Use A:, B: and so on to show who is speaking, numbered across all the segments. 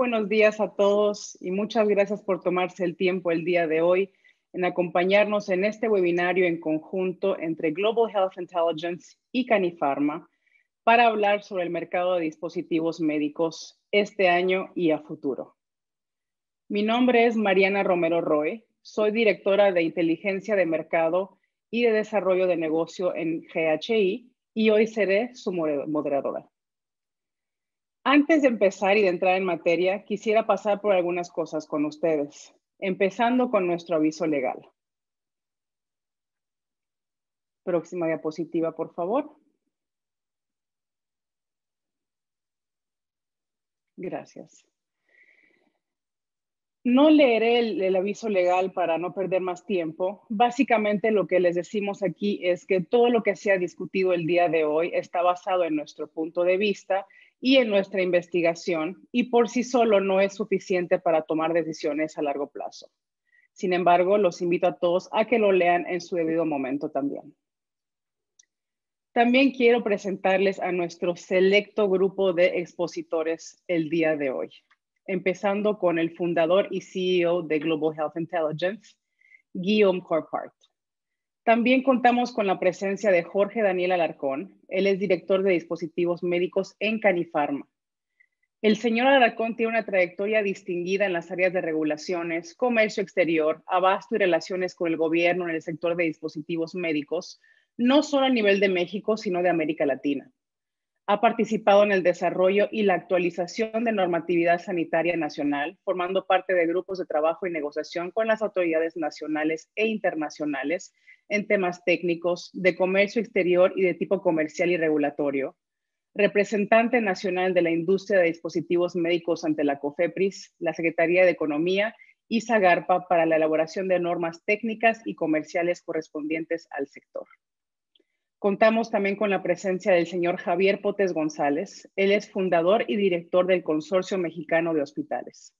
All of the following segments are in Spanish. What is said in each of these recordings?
A: buenos días a todos y muchas gracias por tomarse el tiempo el día de hoy en acompañarnos en este webinario en conjunto entre Global Health Intelligence y Canifarma para hablar sobre el mercado de dispositivos médicos este año y a futuro. Mi nombre es Mariana Romero Roy, soy directora de Inteligencia de Mercado y de Desarrollo de Negocio en GHI y hoy seré su moderadora. Antes de empezar y de entrar en materia, quisiera pasar por algunas cosas con ustedes, empezando con nuestro aviso legal. Próxima diapositiva, por favor. Gracias. No leeré el aviso legal para no perder más tiempo. Básicamente lo que les decimos aquí es que todo lo que se ha discutido el día de hoy está basado en nuestro punto de vista y en nuestra investigación y por sí solo no es suficiente para tomar decisiones a largo plazo. Sin embargo, los invito a todos a que lo lean en su debido momento también. También quiero presentarles a nuestro selecto grupo de expositores el día de hoy, empezando con el fundador y CEO de Global Health Intelligence, Guillaume Corpart. También contamos con la presencia de Jorge Daniel Alarcón. Él es director de dispositivos médicos en Canifarma. El señor Alarcón tiene una trayectoria distinguida en las áreas de regulaciones, comercio exterior, abasto y relaciones con el gobierno en el sector de dispositivos médicos, no solo a nivel de México, sino de América Latina. Ha participado en el desarrollo y la actualización de normatividad sanitaria nacional, formando parte de grupos de trabajo y negociación con las autoridades nacionales e internacionales en temas técnicos, de comercio exterior y de tipo comercial y regulatorio. Representante nacional de la industria de dispositivos médicos ante la COFEPRIS, la Secretaría de Economía y SAGARPA para la elaboración de normas técnicas y comerciales correspondientes al sector. Contamos también con la presencia del señor Javier Potes González. Él es fundador y director del Consorcio Mexicano de Hospitales.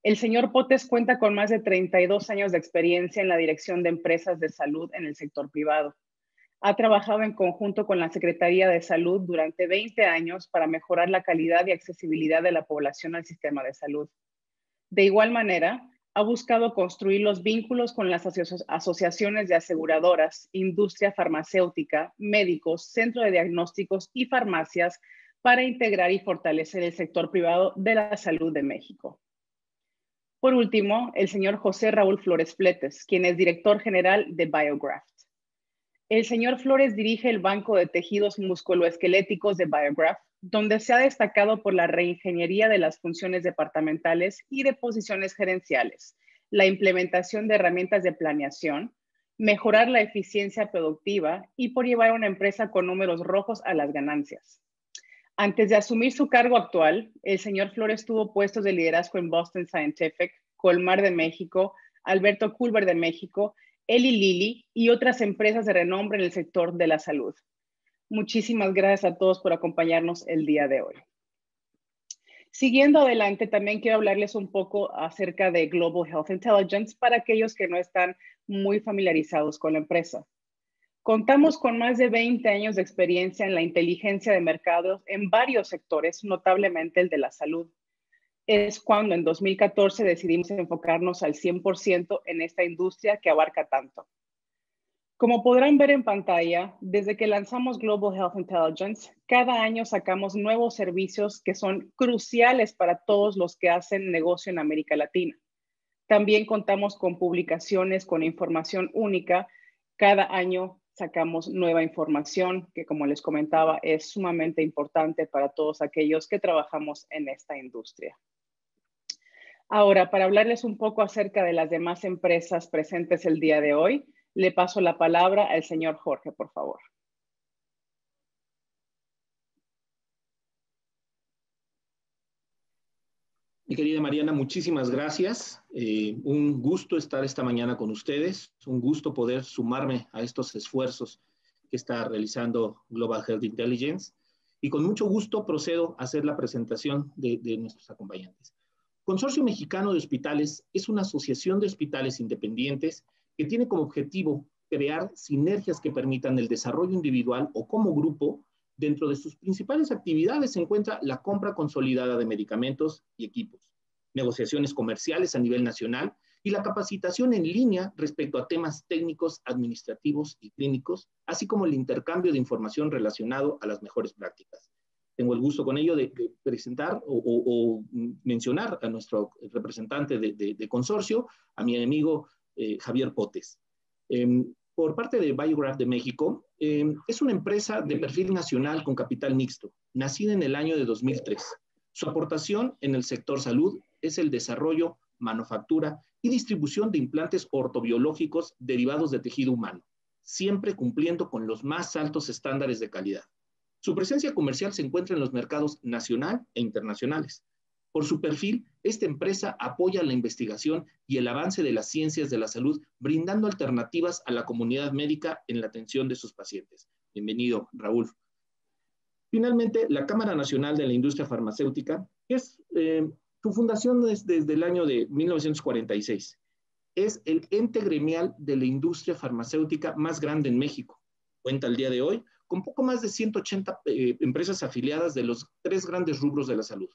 A: El señor Potes cuenta con más de 32 años de experiencia en la dirección de empresas de salud en el sector privado. Ha trabajado en conjunto con la Secretaría de Salud durante 20 años para mejorar la calidad y accesibilidad de la población al sistema de salud. De igual manera, ha buscado construir los vínculos con las asociaciones de aseguradoras, industria farmacéutica, médicos, centro de diagnósticos y farmacias para integrar y fortalecer el sector privado de la salud de México. Por último, el señor José Raúl Flores Fletes, quien es director general de BioGraft. El señor Flores dirige el Banco de Tejidos Musculoesqueléticos de BioGraft, donde se ha destacado por la reingeniería de las funciones departamentales y de posiciones gerenciales, la implementación de herramientas de planeación, mejorar la eficiencia productiva y por llevar una empresa con números rojos a las ganancias. Antes de asumir su cargo actual, el señor Flores tuvo puestos de liderazgo en Boston Scientific, Colmar de México, Alberto Culver de México, Eli Lilly y otras empresas de renombre en el sector de la salud. Muchísimas gracias a todos por acompañarnos el día de hoy. Siguiendo adelante, también quiero hablarles un poco acerca de Global Health Intelligence para aquellos que no están muy familiarizados con la empresa. Contamos con más de 20 años de experiencia en la inteligencia de mercados en varios sectores, notablemente el de la salud. Es cuando en 2014 decidimos enfocarnos al 100% en esta industria que abarca tanto. Como podrán ver en pantalla, desde que lanzamos Global Health Intelligence, cada año sacamos nuevos servicios que son cruciales para todos los que hacen negocio en América Latina. También contamos con publicaciones con información única. Cada año sacamos nueva información que, como les comentaba, es sumamente importante para todos aquellos que trabajamos en esta industria. Ahora, para hablarles un poco acerca de las demás empresas presentes el día de hoy, le paso la palabra al señor Jorge, por favor.
B: Mi querida Mariana, muchísimas gracias. Un gusto estar esta mañana con ustedes. Un gusto poder sumarme a estos esfuerzos que está realizando Global Health Intelligence. Y con mucho gusto procedo a hacer la presentación de nuestros acompañantes. Consorcio Mexicano de Hospitales es una asociación de hospitales independientes que tiene como objetivo crear sinergias que permitan el desarrollo individual o como grupo Dentro de sus principales actividades se encuentra la compra consolidada de medicamentos y equipos, negociaciones comerciales a nivel nacional y la capacitación en línea respecto a temas técnicos, administrativos y clínicos, así como el intercambio de información relacionado a las mejores prácticas. Tengo el gusto con ello de presentar o mencionar a nuestro representante de consorcio, a mi amigo Javier Potes. Por parte de Biograph de México, es una empresa de perfil nacional con capital mixto, nacida en el año de 2003. Su aportación en el sector salud es el desarrollo, manufactura y distribución de implantes ortobiológicos derivados de tejido humano, siempre cumpliendo con los más altos estándares de calidad. Su presencia comercial se encuentra en los mercados nacional e internacionales. Por su perfil, esta empresa apoya la investigación y el avance de las ciencias de la salud, brindando alternativas a la comunidad médica en la atención de sus pacientes. Bienvenido, Raúl. Finalmente, la Cámara Nacional de la Industria Farmacéutica, que es su fundación es desde el año de 1946. Es el ente gremial de la industria farmacéutica más grande en México. Cuenta al día de hoy con poco más de 180 empresas afiliadas de los 3 grandes rubros de la salud: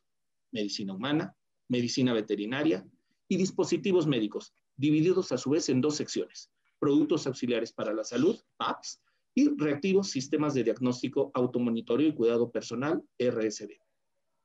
B: medicina humana, medicina veterinaria y dispositivos médicos, divididos a su vez en 2 secciones: productos auxiliares para la salud, PAPS, y reactivos sistemas de diagnóstico, automonitoreo y cuidado personal, RSD.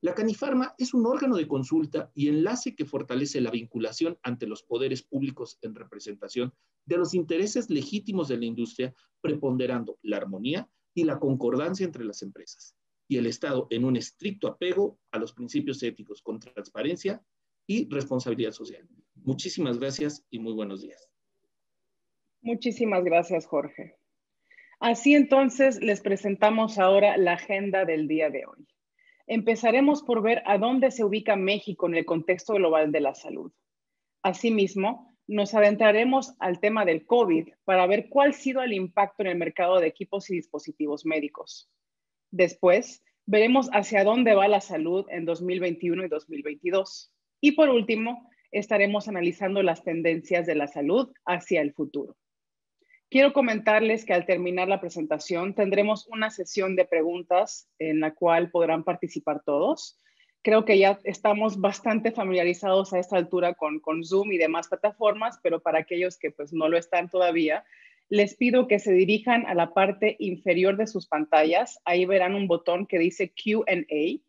B: La Canifarma es un órgano de consulta y enlace que fortalece la vinculación ante los poderes públicos en representación de los intereses legítimos de la industria, preponderando la armonía y la concordancia entre las empresas, y el Estado en un estricto apego a los principios éticos con transparencia y responsabilidad social. Muchísimas gracias y muy buenos días.
A: Muchísimas gracias, Jorge. Así entonces, les presentamos ahora la agenda del día de hoy. Empezaremos por ver a dónde se ubica México en el contexto global de la salud. Asimismo, nos adentraremos al tema del COVID para ver cuál ha sido el impacto en el mercado de equipos y dispositivos médicos. Después, veremos hacia dónde va la salud en 2021 y 2022. Y por último, estaremos analizando las tendencias de la salud hacia el futuro. Quiero comentarles que al terminar la presentación tendremos una sesión de preguntas en la cual podrán participar todos. Creo que ya estamos bastante familiarizados a esta altura con Zoom y demás plataformas, pero para aquellos que pues no lo están todavía, les pido que se dirijan a la parte inferior de sus pantallas. Ahí verán un botón que dice Q&A.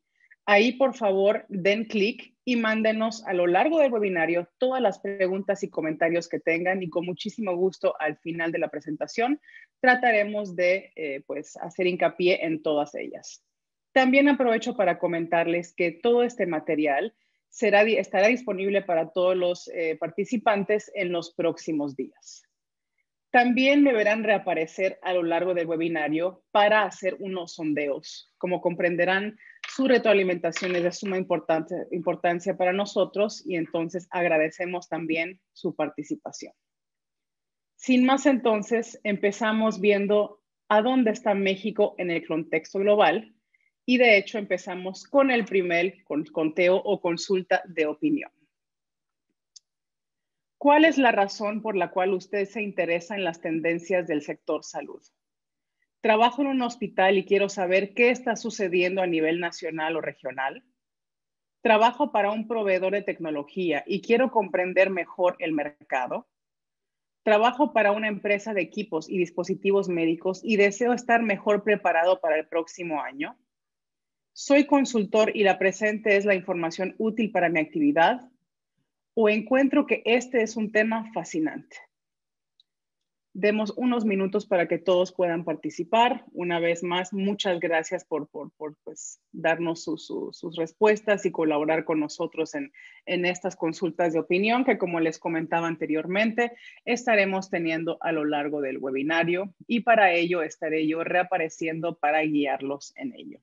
A: Ahí, por favor, den clic y mándenos a lo largo del webinario todas las preguntas y comentarios que tengan, y con muchísimo gusto al final de la presentación trataremos de pues, hacer hincapié en todas ellas. También aprovecho para comentarles que todo este material estará disponible para todos los participantes en los próximos días. También me verán reaparecer a lo largo del webinario para hacer unos sondeos. Como comprenderán, su retroalimentación es de suma importancia para nosotros y entonces agradecemos también su participación. Sin más entonces, empezamos viendo a dónde está México en el contexto global y de hecho empezamos con el primer conteo o consulta de opinión. ¿Cuál es la razón por la cual usted se interesa en las tendencias del sector salud? Trabajo en un hospital y quiero saber qué está sucediendo a nivel nacional o regional. Trabajo para un proveedor de tecnología y quiero comprender mejor el mercado. Trabajo para una empresa de equipos y dispositivos médicos y deseo estar mejor preparado para el próximo año. Soy consultor y la presente es la información útil para mi actividad. O encuentro que este es un tema fascinante. Demos unos minutos para que todos puedan participar. Una vez más, muchas gracias por pues, darnos sus respuestas y colaborar con nosotros en estas consultas de opinión que, como les comentaba anteriormente, estaremos teniendo a lo largo del webinario, y para ello estaré yo reapareciendo para guiarlos en ello.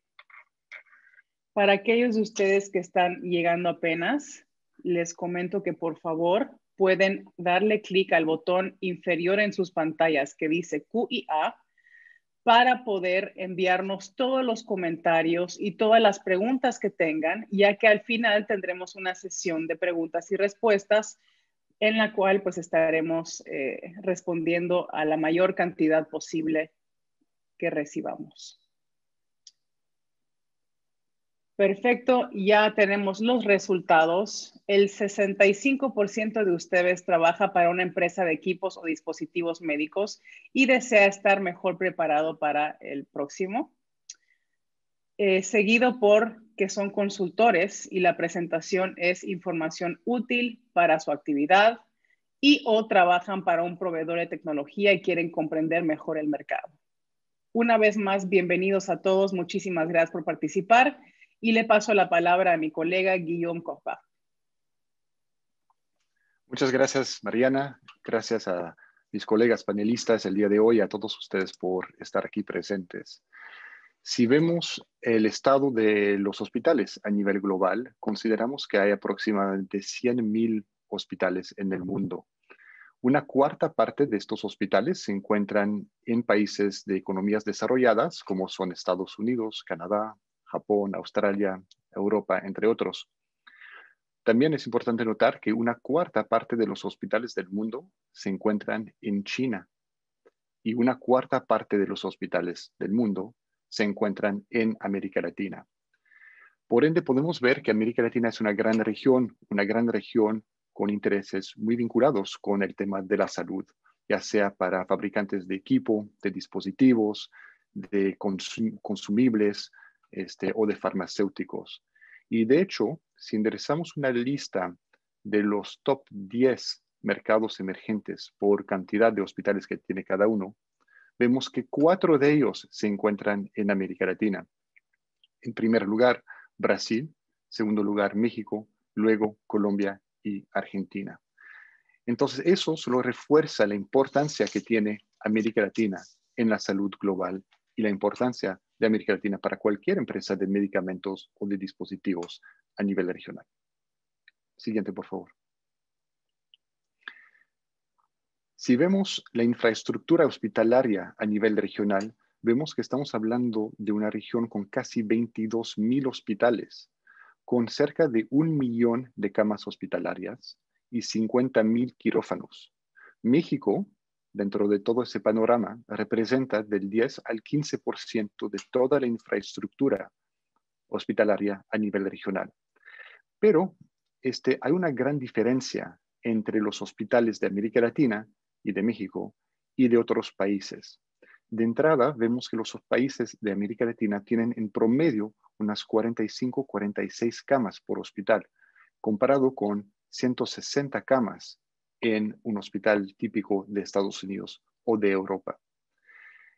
A: Para aquellos de ustedes que están llegando apenas, les comento que por favor pueden darle clic al botón inferior en sus pantallas que dice Q&A para poder enviarnos todos los comentarios y todas las preguntas que tengan, ya que al final tendremos una sesión de preguntas y respuestas en la cual pues estaremos respondiendo a la mayor cantidad posible que recibamos. Perfecto, ya tenemos los resultados. El 65% de ustedes trabaja para una empresa de equipos o dispositivos médicos y desea estar mejor preparado para el próximo. Seguido por que son consultores y la presentación es información útil para su actividad y o trabajan para un proveedor de tecnología y quieren comprender mejor el mercado. Una vez más, bienvenidos a todos. Muchísimas gracias por participar y le paso la palabra a mi colega Guillaume Corpa.
C: Muchas gracias, Mariana. Gracias a mis colegas panelistas el día de hoy, a todos ustedes por estar aquí presentes. Si vemos el estado de los hospitales a nivel global, consideramos que hay aproximadamente 100,000 hospitales en el mundo. Una cuarta parte de estos hospitales se encuentran en países de economías desarrolladas, como son Estados Unidos, Canadá, Japón, Australia, Europa, entre otros. También es importante notar que una cuarta parte de los hospitales del mundo se encuentran en China y una cuarta parte de los hospitales del mundo se encuentran en América Latina. Por ende, podemos ver que América Latina es una gran región con intereses muy vinculados con el tema de la salud, ya sea para fabricantes de equipo, de dispositivos, de consumibles o de farmacéuticos. Y de hecho, si enderezamos una lista de los top 10 mercados emergentes por cantidad de hospitales que tiene cada uno, vemos que 4 de ellos se encuentran en América Latina. En primer lugar, Brasil, segundo lugar, México, luego Colombia y Argentina. Entonces, eso solo refuerza la importancia que tiene América Latina en la salud global y la importancia de América Latina para cualquier empresa de medicamentos o de dispositivos a nivel regional. Siguiente, por favor. Si vemos la infraestructura hospitalaria a nivel regional, vemos que estamos hablando de una región con casi 22,000 hospitales, con cerca de 1,000,000 de camas hospitalarias y 50,000 quirófanos. México, dentro de todo ese panorama, representa del 10 al 15% de toda la infraestructura hospitalaria a nivel regional. Pero hay una gran diferencia entre los hospitales de América Latina y de México y de otros países. De entrada, vemos que los países de América Latina tienen en promedio unas 45, 46 camas por hospital, comparado con 160 camas en un hospital típico de Estados Unidos o de Europa.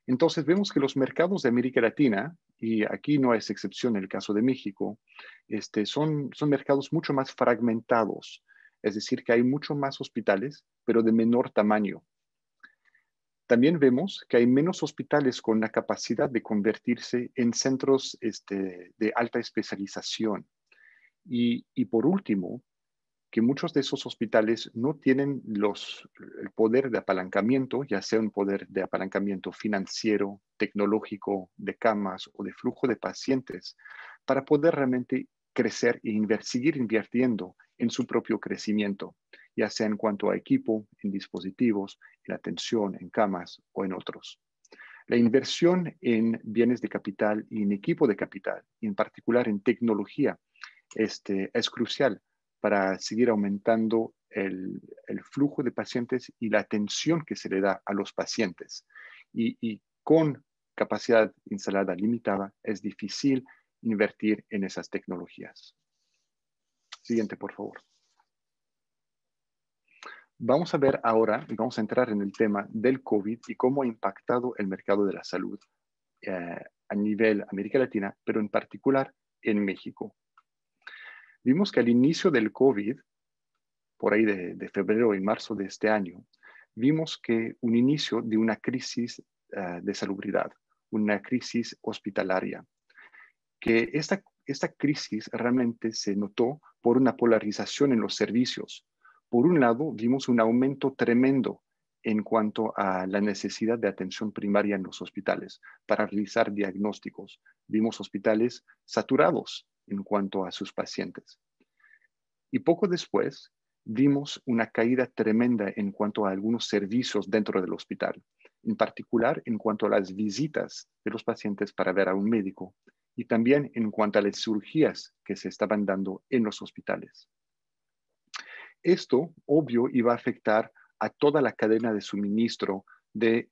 C: Entonces, vemos que los mercados de América Latina, y aquí no es excepción el caso de México, son mercados mucho más fragmentados, es decir, que hay mucho más hospitales, pero de menor tamaño. También vemos que hay menos hospitales con la capacidad de convertirse en centros de alta especialización. Y por último, que muchos de esos hospitales no tienen el poder de apalancamiento, ya sea un poder de apalancamiento financiero, tecnológico, de camas o de flujo de pacientes, para poder realmente crecer e seguir invirtiendo en su propio crecimiento, ya sea en cuanto a equipo, en dispositivos, en atención, en camas o en otros. La inversión en bienes de capital y en equipo de capital, y en particular en tecnología, es crucial para seguir aumentando el flujo de pacientes y la atención que se le da a los pacientes. Y con capacidad instalada limitada, es difícil invertir en esas tecnologías. Siguiente, por favor. Vamos a ver ahora, y vamos a entrar en el tema del COVID y cómo ha impactado el mercado de la salud a nivel América Latina, pero en particular en México. Vimos que al inicio del COVID, por ahí de febrero y marzo de este año, vimos que un inicio de una crisis de salubridad, una crisis hospitalaria, que esta crisis realmente se notó por una polarización en los servicios. Por un lado, vimos un aumento tremendo en cuanto a la necesidad de atención primaria en los hospitales para realizar diagnósticos. Vimos hospitales saturados en cuanto a sus pacientes. Y poco después, vimos una caída tremenda en cuanto a algunos servicios dentro del hospital, en particular en cuanto a las visitas de los pacientes para ver a un médico y también en cuanto a las cirugías que se estaban dando en los hospitales. Esto, obvio, iba a afectar a toda la cadena de suministro de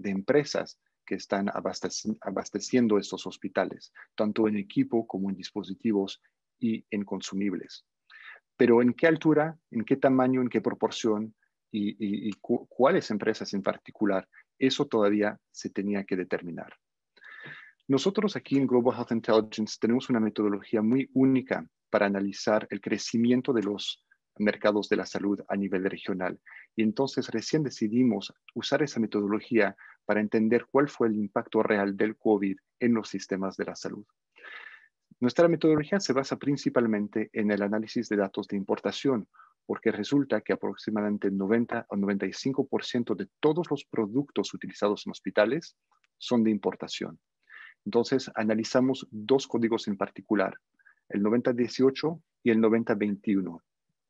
C: empresas que están abasteciendo estos hospitales, tanto en equipo como en dispositivos y en consumibles. Pero ¿en qué altura, en qué tamaño, en qué proporción y cuáles empresas en particular? Eso todavía se tenía que determinar. Nosotros aquí en Global Health Intelligence tenemos una metodología muy única para analizar el crecimiento de los mercados de la salud a nivel regional. Y entonces recién decidimos usar esa metodología para entender cuál fue el impacto real del COVID en los sistemas de la salud. Nuestra metodología se basa principalmente en el análisis de datos de importación, porque resulta que aproximadamente 90 o 95% de todos los productos utilizados en hospitales son de importación. Entonces, analizamos dos códigos en particular, el 9018 y el 9021.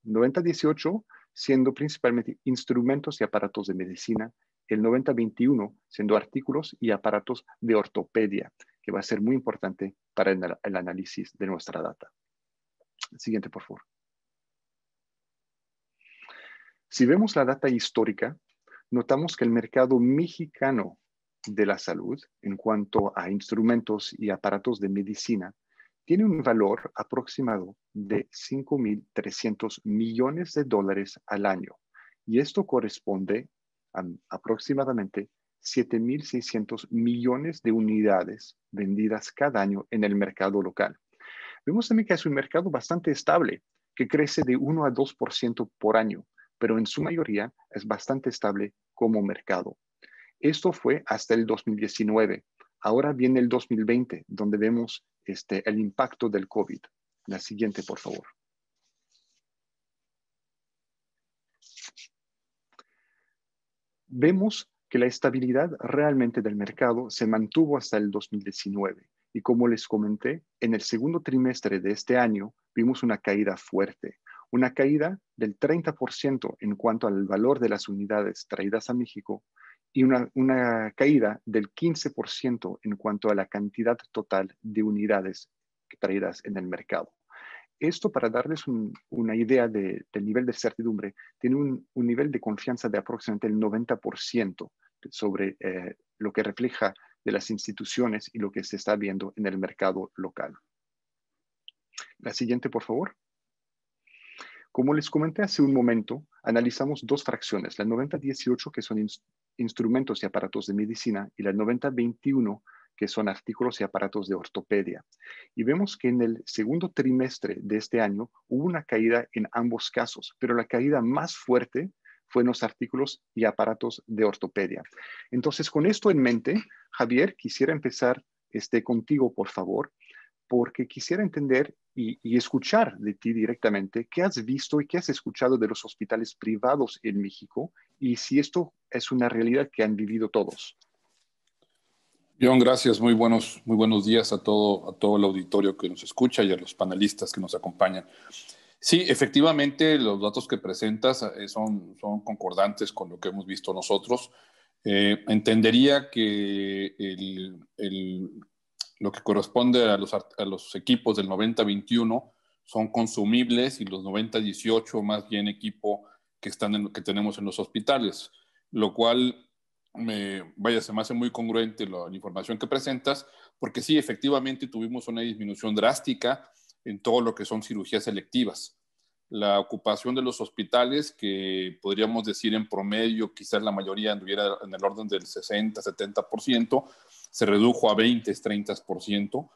C: 9018 siendo principalmente instrumentos y aparatos de medicina, el 9021 siendo artículos y aparatos de ortopedia, que va a ser muy importante para el análisis de nuestra data. Siguiente, por favor. Si vemos la data histórica, notamos que el mercado mexicano de la salud, en cuanto a instrumentos y aparatos de medicina, tiene un valor aproximado de 5.300 millones de dólares al año. Y esto corresponde a aproximadamente 7.600 millones de unidades vendidas cada año en el mercado local. Vemos también que es un mercado bastante estable, que crece de 1 a 2% por año, pero en su mayoría es bastante estable como mercado. Esto fue hasta el 2019. Ahora viene el 2020, donde vemos el impacto del COVID. La siguiente, por favor. Vemos que la estabilidad realmente del mercado se mantuvo hasta el 2019. Y como les comenté, en el segundo trimestre de este año vimos una caída fuerte, una caída del 30% en cuanto al valor de las unidades traídas a México y una caída del 15% en cuanto a la cantidad total de unidades traídas en el mercado. Esto, para darles una idea del nivel de certidumbre, tiene un nivel de confianza de aproximadamente el 90% sobre lo que refleja de las instituciones y lo que se está viendo en el mercado local. La siguiente, por favor. Como les comenté hace un momento, analizamos dos fracciones, la 9018, que son instrumentos y aparatos de medicina, y la 9021, que son artículos y aparatos de ortopedia. Y vemos que en el segundo trimestre de este año hubo una caída en ambos casos, pero la caída más fuerte fue en los artículos y aparatos de ortopedia. Entonces, con esto en mente, Javier, quisiera empezar contigo, por favor, porque quisiera entender y escuchar de ti directamente qué has visto y qué has escuchado de los hospitales privados en México y si esto es una realidad que han vivido todos.
D: John, gracias. Muy buenos días a todo el auditorio que nos escucha y a los panelistas que nos acompañan. Sí, efectivamente, los datos que presentas son concordantes con lo que hemos visto nosotros. Entendería que lo que corresponde a los equipos del 90-21 son consumibles y los 90-18 más bien equipo que tenemos en los hospitales, lo cual se me hace muy congruente la información que presentas, porque sí, efectivamente tuvimos una disminución drástica en todo lo que son cirugías selectivas. La ocupación de los hospitales, que podríamos decir en promedio, quizás la mayoría anduviera en el orden del 60-70%, se redujo a 20-30%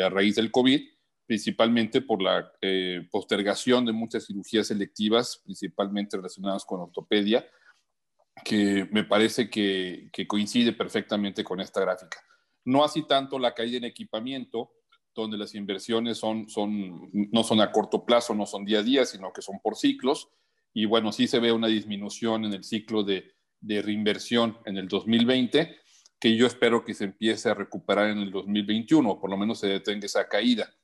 D: a raíz del COVID, principalmente por la postergación de muchas cirugías selectivas, principalmente relacionadas con ortopedia, que me parece que coincide perfectamente con esta gráfica. No así tanto la caída en equipamiento, donde las inversiones no son a corto plazo, no son día a día, sino que son por ciclos. Y bueno, sí se ve una disminución en el ciclo de reinversión en el 2020, que yo espero que se empiece a recuperar en el 2021, o por lo menos se detenga esa caída.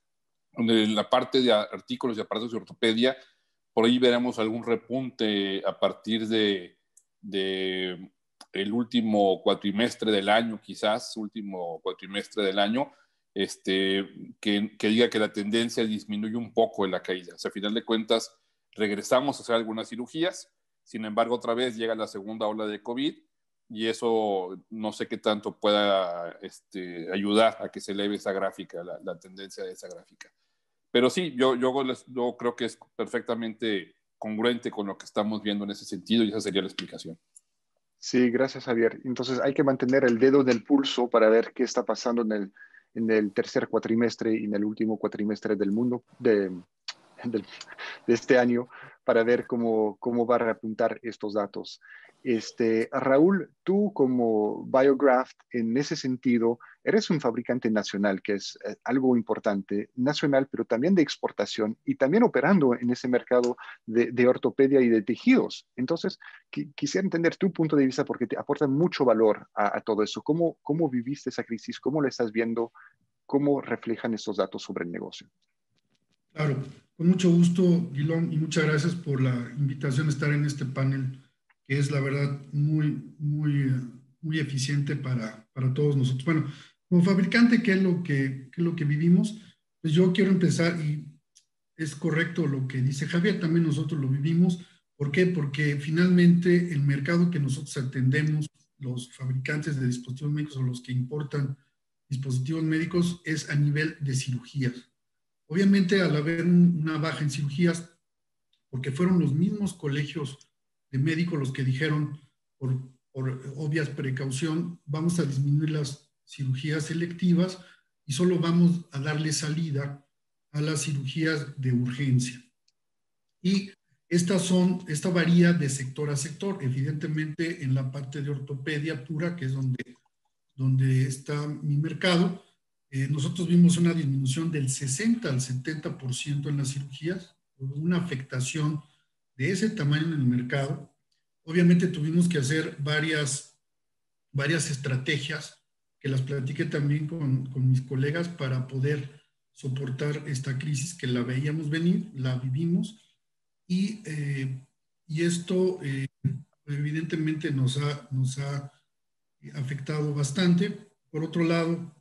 D: En la parte de artículos y aparatos de ortopedia, por ahí veremos algún repunte a partir de el último cuatrimestre del año, que diga que la tendencia disminuye un poco en la caída. O sea, a final de cuentas, regresamos a hacer algunas cirugías, sin embargo, otra vez llega la segunda ola de COVID y eso no sé qué tanto pueda ayudar a que se eleve esa gráfica, la tendencia de esa gráfica. Pero sí, yo creo que es perfectamente congruente con lo que estamos viendo en ese sentido y esa sería la explicación.
C: Sí, gracias, Javier. Entonces hay que mantener el dedo en el pulso para ver qué está pasando en el tercer cuatrimestre y en el último cuatrimestre del mundo, de este año, para ver cómo va a reapuntar estos datos. Raúl, tú como Biograft, en ese sentido, eres un fabricante nacional, que es algo importante, nacional, pero también de exportación y también operando en ese mercado de ortopedia y de tejidos. Entonces, quisiera entender tu punto de vista porque te aporta mucho valor a todo eso. ¿Cómo viviste esa crisis? ¿Cómo la estás viendo? ¿Cómo reflejan estos datos sobre el negocio?
E: Claro, con mucho gusto, Guilón, y muchas gracias por la invitación a estar en este panel, que es la verdad muy eficiente para todos nosotros. Bueno, como fabricante, ¿qué es lo que vivimos? Pues yo quiero empezar, y es correcto lo que dice Javier, también nosotros lo vivimos. ¿Por qué? Porque finalmente el mercado que nosotros atendemos, los fabricantes de dispositivos médicos o los que importan dispositivos médicos, es a nivel de cirugías. Obviamente, al haber una baja en cirugías, porque fueron los mismos colegios de médicos los que dijeron, por obvias precaución, vamos a disminuir las cirugías selectivas y solo vamos a darle salida a las cirugías de urgencia. Y esta varía de sector a sector. Evidentemente, en la parte de ortopedia pura, que es donde está mi mercado, nosotros vimos una disminución del 60 al 70% en las cirugías, una afectación de ese tamaño en el mercado. Obviamente tuvimos que hacer varias estrategias que las platiqué también con mis colegas para poder soportar esta crisis que la veíamos venir, la vivimos y esto evidentemente nos ha afectado bastante. Por otro lado,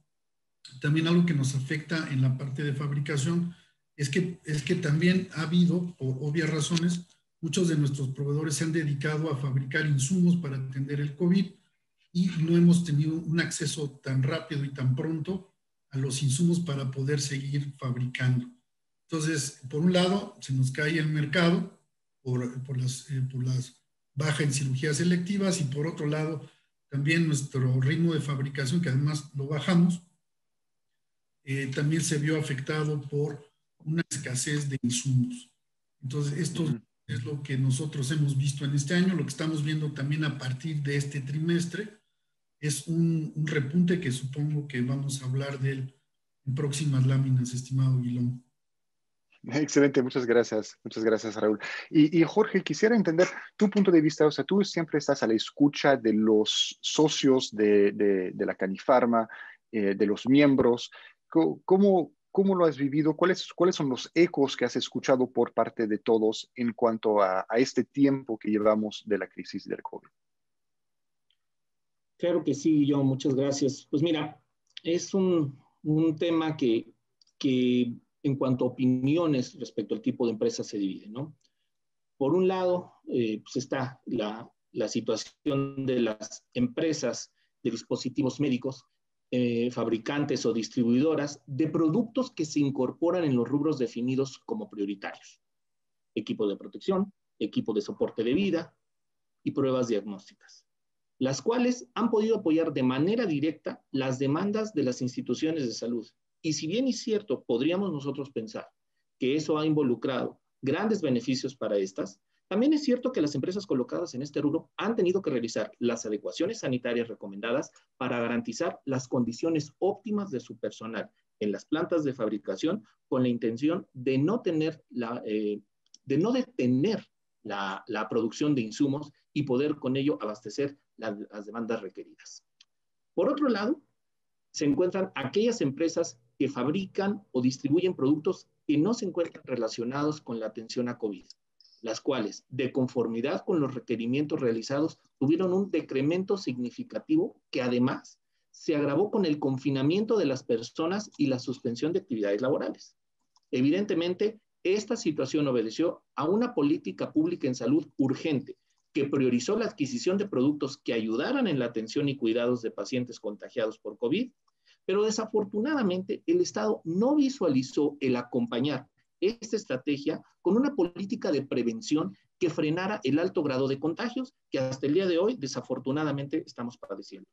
E: también algo que nos afecta en la parte de fabricación es que también ha habido, por obvias razones, muchos de nuestros proveedores se han dedicado a fabricar insumos para atender el COVID y no hemos tenido un acceso tan rápido y tan pronto a los insumos para poder seguir fabricando. Entonces, por un lado, se nos cae el mercado por las bajas en cirugías selectivas y por otro lado, también nuestro ritmo de fabricación, que además lo bajamos, también se vio afectado por una escasez de insumos. Entonces, esto es lo que nosotros hemos visto en este año. Lo que estamos viendo también a partir de este trimestre es un repunte que supongo que vamos a hablar de él en próximas láminas, estimado Guilón.
C: Excelente, muchas gracias, Raúl. Y Jorge, quisiera entender tu punto de vista, o sea, tú siempre estás a la escucha de los socios de la Canifarma, de los miembros. ¿Cómo lo has vivido? ¿Cuáles son los ecos que has escuchado por parte de todos en cuanto a este tiempo que llevamos de la crisis del COVID?
B: Claro que sí, John, muchas gracias. Pues mira, es un tema que en cuanto a opiniones respecto al tipo de empresa se divide, ¿no? Por un lado, pues está la situación de las empresas de dispositivos médicos, fabricantes o distribuidoras de productos que se incorporan en los rubros definidos como prioritarios. Equipo de protección, equipo de soporte de vida y pruebas diagnósticas, las cuales han podido apoyar de manera directa las demandas de las instituciones de salud. Y si bien es cierto, podríamos nosotros pensar que eso ha involucrado grandes beneficios para estas, también es cierto que las empresas colocadas en este rubro han tenido que realizar las adecuaciones sanitarias recomendadas para garantizar las condiciones óptimas de su personal en las plantas de fabricación con la intención de no detener la producción de insumos y poder con ello abastecer las demandas requeridas. Por otro lado, se encuentran aquellas empresas que fabrican o distribuyen productos que no se encuentran relacionados con la atención a COVID, las cuales, de conformidad con los requerimientos realizados, tuvieron un decremento significativo que además se agravó con el confinamiento de las personas y la suspensión de actividades laborales. Evidentemente, esta situación obedeció a una política pública en salud urgente que priorizó la adquisición de productos que ayudaran en la atención y cuidados de pacientes contagiados por COVID, pero desafortunadamente el Estado no visualizó el acompañar esta estrategia con una política de prevención que frenara el alto grado de contagios que hasta el día de hoy desafortunadamente estamos padeciendo.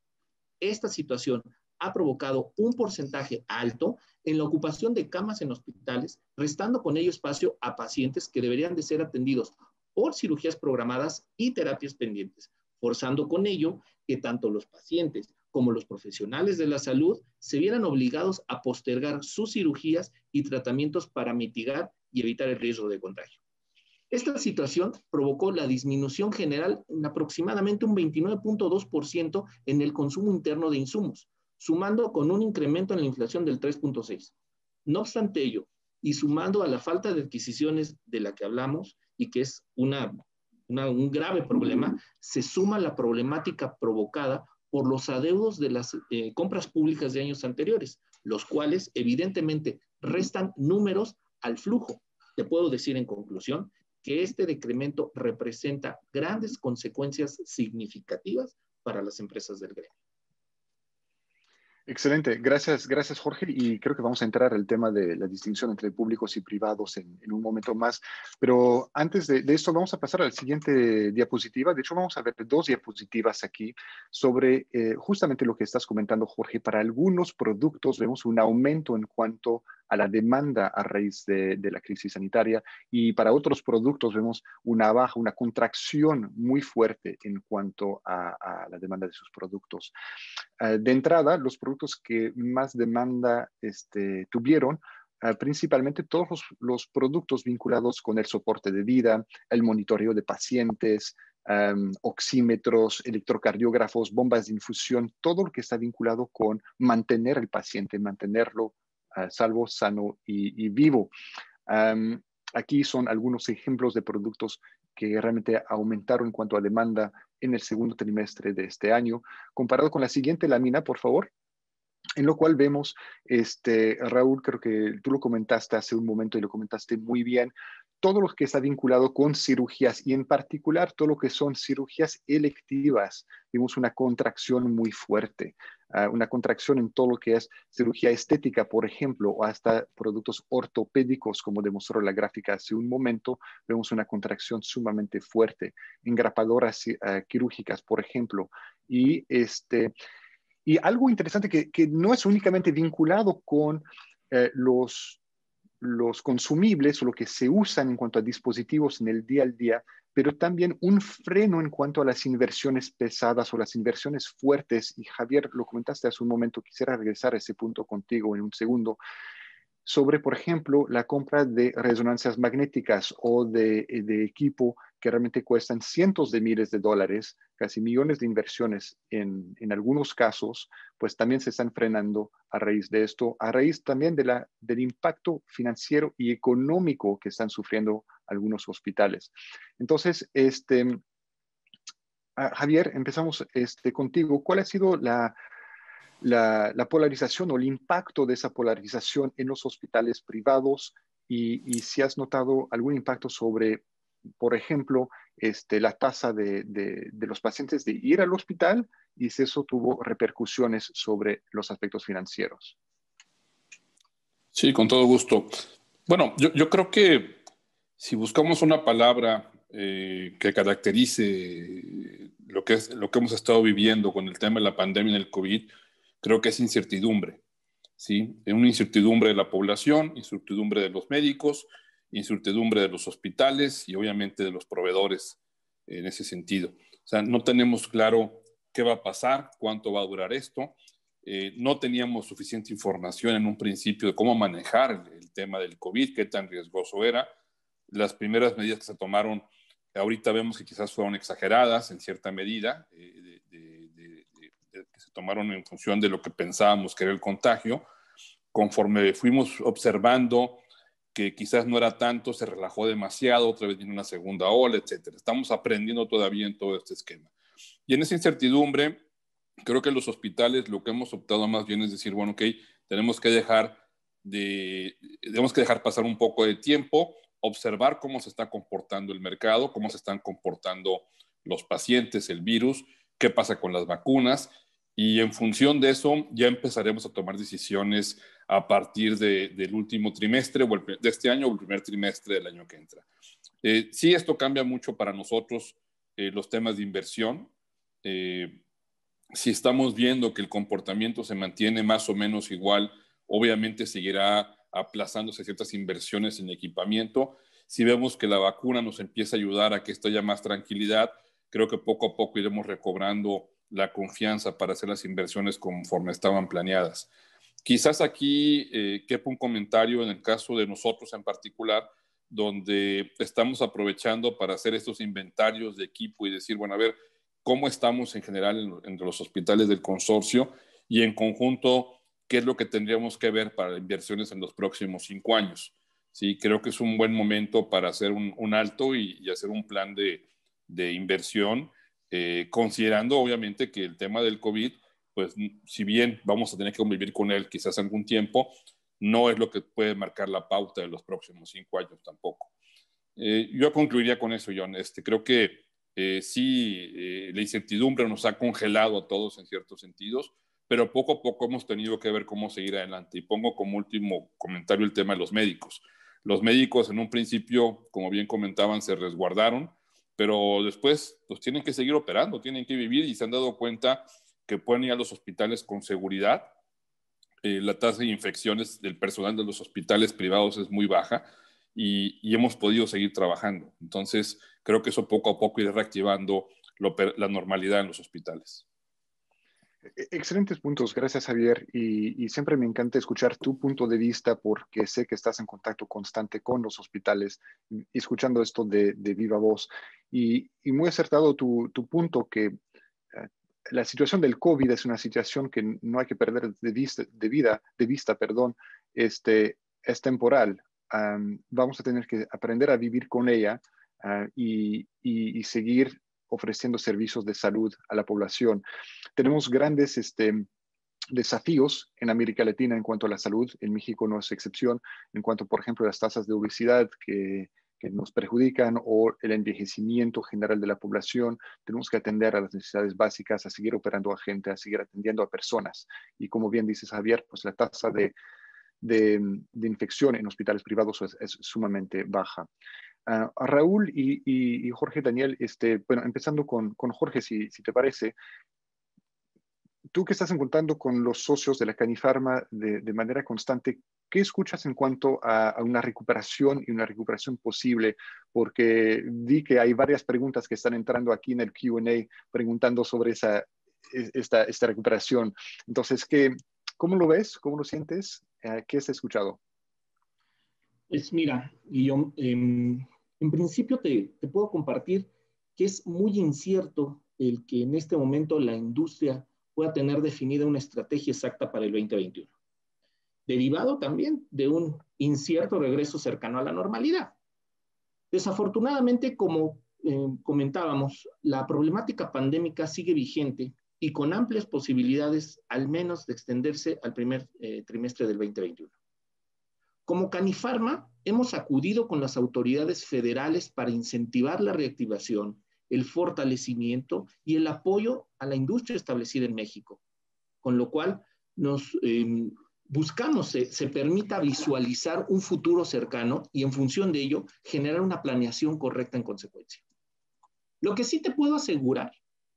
B: Esta situación ha provocado un porcentaje alto en la ocupación de camas en hospitales, restando con ello espacio a pacientes que deberían de ser atendidos por cirugías programadas y terapias pendientes, forzando con ello que tanto los pacientes como los profesionales de la salud se vieran obligados a postergar sus cirugías y tratamientos para mitigar y evitar el riesgo de contagio. Esta situación provocó la disminución general en aproximadamente un 29.2% en el consumo interno de insumos, sumando con un incremento en la inflación del 3.6%. No obstante ello, y sumando a la falta de adquisiciones de la que hablamos, y que es un grave problema, se suma la problemática provocada por los adeudos de las compras públicas de años anteriores, los cuales evidentemente restan números al flujo. Te puedo decir en conclusión que este decremento representa grandes consecuencias significativas para las empresas del gremio.
C: Excelente, gracias Jorge, y creo que vamos a entrar al tema de la distinción entre públicos y privados en un momento más, pero antes de esto vamos a pasar a la siguiente diapositiva. De hecho vamos a ver dos diapositivas aquí sobre justamente lo que estás comentando, Jorge. Para algunos productos vemos un aumento en cuanto a la demanda a raíz de la crisis sanitaria, y para otros productos vemos una baja, una contracción muy fuerte en cuanto a la demanda de sus productos. De entrada, los productos que más demanda tuvieron, principalmente todos los productos vinculados con el soporte de vida, el monitoreo de pacientes, oxímetros, electrocardiógrafos, bombas de infusión, todo lo que está vinculado con mantener al paciente, mantenerlo salvo, sano y vivo. Aquí son algunos ejemplos de productos que realmente aumentaron en cuanto a demanda en el segundo trimestre de este año. Comparado con la siguiente lámina, por favor, en lo cual vemos, Raúl, creo que tú lo comentaste hace un momento y lo comentaste muy bien, todo lo que está vinculado con cirugías y en particular todo lo que son cirugías electivas. Vimos una contracción muy fuerte, una contracción en todo lo que es cirugía estética, por ejemplo, o hasta productos ortopédicos, como demostró la gráfica hace un momento. Vemos una contracción sumamente fuerte. Engrapadoras quirúrgicas, por ejemplo. Y algo interesante que no es únicamente vinculado con los consumibles o lo que se usan en cuanto a dispositivos en el día al día, pero también un freno en cuanto a las inversiones pesadas o las inversiones fuertes. Y Javier, lo comentaste hace un momento, quisiera regresar a ese punto contigo en un segundo, sobre, por ejemplo, la compra de resonancias magnéticas o de equipo que realmente cuestan cientos de miles de dólares, casi millones de inversiones en algunos casos, pues también se están frenando a raíz de esto, a raíz también del impacto financiero y económico que están sufriendo algunos hospitales. Entonces, Javier, empezamos contigo. ¿Cuál ha sido la polarización o el impacto de esa polarización en los hospitales privados, y si has notado algún impacto sobre, por ejemplo, la tasa de los pacientes de ir al hospital, y si eso tuvo repercusiones sobre los aspectos financieros?
D: Sí, con todo gusto. Bueno, yo creo que si buscamos una palabra que caracterice lo que hemos estado viviendo con el tema de la pandemia del COVID, creo que es incertidumbre, ¿sí? Una incertidumbre de la población, incertidumbre de los médicos, incertidumbre de los hospitales y obviamente de los proveedores en ese sentido. O sea, no tenemos claro qué va a pasar, cuánto va a durar esto. No teníamos suficiente información en un principio de cómo manejar el tema del COVID, qué tan riesgoso era. Las primeras medidas que se tomaron, ahorita vemos que quizás fueron exageradas en cierta medida, que se tomaron en función de lo que pensábamos que era el contagio. Conforme fuimos observando que quizás no era tanto, se relajó demasiado, otra vez viene una segunda ola, etcétera. Estamos aprendiendo todavía en todo este esquema. Y en esa incertidumbre, Creo que los hospitales lo que hemos optado más bien es decir, bueno, ok, tenemos que dejar pasar un poco de tiempo, observar cómo se está comportando el mercado, cómo se están comportando los pacientes, el virus, qué pasa con las vacunas, y en función de eso ya empezaremos a tomar decisiones a partir del último trimestre de este año o el primer trimestre del año que entra. Sí, esto cambia mucho para nosotros los temas de inversión. Si estamos viendo que el comportamiento se mantiene más o menos igual, obviamente seguirá aplazándose ciertas inversiones en equipamiento. Si vemos que la vacuna nos empieza a ayudar a que esto haya más tranquilidad, creo que poco a poco iremos recobrando la confianza para hacer las inversiones conforme estaban planeadas. Quizás aquí quepa un comentario en el caso de nosotros en particular, donde estamos aprovechando para hacer estos inventarios de equipo y decir, bueno, a ver, cómo estamos en general entre los hospitales del consorcio y en conjunto qué es lo que tendríamos que ver para inversiones en los próximos 5 años. Sí, creo que es un buen momento para hacer un alto y hacer un plan de inversión, considerando obviamente que el tema del COVID, pues si bien vamos a tener que convivir con él quizás algún tiempo, no es lo que puede marcar la pauta de los próximos 5 años tampoco. Yo concluiría con eso, John. Creo que sí, la incertidumbre nos ha congelado a todos en ciertos sentidos, pero poco a poco hemos tenido que ver cómo seguir adelante. Y pongo como último comentario el tema de los médicos. Los médicos en un principio, como bien comentaban, se resguardaron, pero después pues tienen que seguir operando, tienen que vivir y se han dado cuenta que pueden ir a los hospitales con seguridad. La tasa de infecciones del personal de los hospitales privados es muy baja y hemos podido seguir trabajando. Entonces, creo que eso poco a poco irá reactivando la normalidad en los hospitales.
C: Excelentes puntos, gracias Javier, y siempre me encanta escuchar tu punto de vista porque sé que estás en contacto constante con los hospitales y escuchando esto de viva voz. Y muy acertado tu punto que la situación del COVID es una situación que no hay que perder de vista, es temporal. Vamos a tener que aprender a vivir con ella y seguir ofreciendo servicios de salud a la población. Tenemos grandes desafíos en América Latina en cuanto a la salud. En México no es excepción. En cuanto, por ejemplo, a las tasas de obesidad que nos perjudican o el envejecimiento general de la población, tenemos que atender a las necesidades básicas, a seguir operando a gente, a seguir atendiendo a personas. Y como bien dices, Javier, pues la tasa de infección en hospitales privados es sumamente baja. A Raúl y Jorge Daniel, bueno, empezando con Jorge, si te parece, tú que estás encontrando con los socios de la Canifarma de manera constante, ¿qué escuchas en cuanto a una recuperación y una recuperación posible? Porque vi que hay varias preguntas que están entrando aquí en el Q&A preguntando sobre esta recuperación. Entonces, ¿cómo lo ves? ¿Cómo lo sientes? ¿Qué has escuchado?
B: Pues mira, Guillaume, en principio te puedo compartir que es muy incierto el que en este momento la industria pueda tener definida una estrategia exacta para el 2021. Derivado también de un incierto regreso cercano a la normalidad. Desafortunadamente, como comentábamos, la problemática pandémica sigue vigente y con amplias posibilidades, al menos, de extenderse al primer trimestre del 2021. Como Canifarma, hemos acudido con las autoridades federales para incentivar la reactivación, el fortalecimiento y el apoyo a la industria establecida en México, con lo cual nos buscamos se permita visualizar un futuro cercano y en función de ello generar una planeación correcta en consecuencia. Lo que sí te puedo asegurar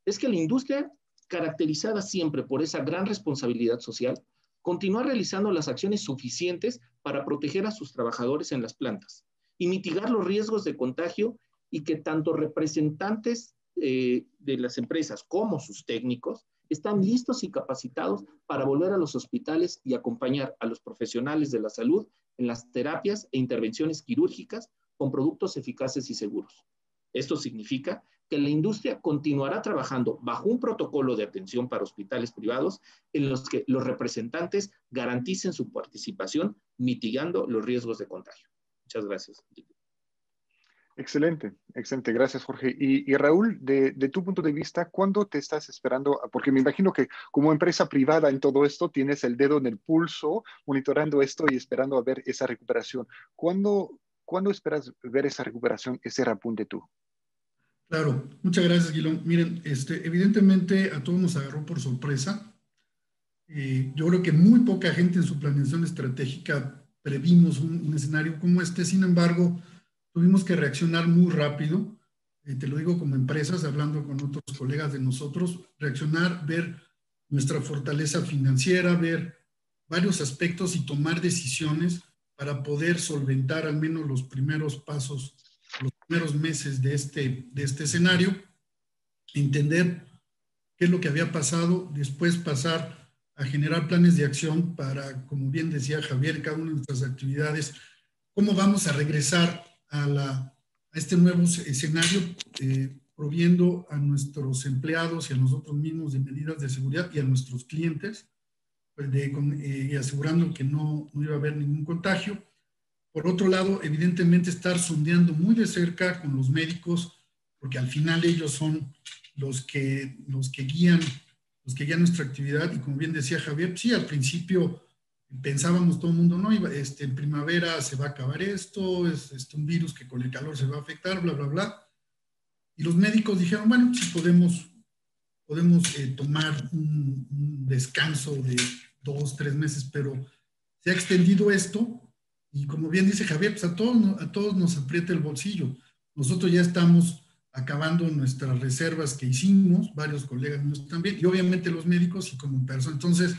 B: es que la industria, caracterizada siempre por esa gran responsabilidad social, continúa realizando las acciones suficientes para proteger a sus trabajadores en las plantas y mitigar los riesgos de contagio y que tanto representantes de las empresas como sus técnicos están listos y capacitados para volver a los hospitales y acompañar a los profesionales de la salud en las terapias e intervenciones quirúrgicas con productos eficaces y seguros. Esto significa que la industria continuará trabajando bajo un protocolo de atención para hospitales privados en los que los representantes garanticen su participación mitigando los riesgos de contagio. Muchas gracias.
C: Excelente, excelente. Gracias, Jorge. Y Raúl, de tu punto de vista, ¿cuándo te estás esperando? Porque me imagino que como empresa privada en todo esto tienes el dedo en el pulso, monitorando esto y esperando a ver esa recuperación. ¿Cuándo esperas ver esa recuperación, ese repunte tú?
E: Claro, muchas gracias, Guilón. Miren, evidentemente a todos nos agarró por sorpresa. Yo creo que muy poca gente en su planeación estratégica previmos un escenario como este. Sin embargo, tuvimos que reaccionar muy rápido. Te lo digo como empresas, hablando con otros colegas de nosotros, reaccionar, ver nuestra fortaleza financiera, ver varios aspectos y tomar decisiones para poder solventar al menos los primeros pasos, los primeros meses de este escenario, entender qué es lo que había pasado, después pasar a generar planes de acción para, como bien decía Javier, cada una de nuestras actividades, cómo vamos a regresar a este nuevo escenario, proviendo a nuestros empleados y a nosotros mismos de medidas de seguridad y a nuestros clientes, pues y asegurando que no iba a haber ningún contagio. Por otro lado, evidentemente estar sondeando muy de cerca con los médicos, porque al final ellos son los que guían nuestra actividad. Y como bien decía Javier, sí, al principio pensábamos todo el mundo, no, en primavera se va a acabar esto, es un virus que con el calor se va a afectar, bla, bla, bla. Y los médicos dijeron, bueno, sí podemos tomar un descanso de 2, 3 meses, pero se ha extendido esto y como bien dice Javier, pues a todos nos aprieta el bolsillo. Nosotros ya estamos acabando nuestras reservas que hicimos, varios colegas míos también, y obviamente los médicos y como personas. Entonces,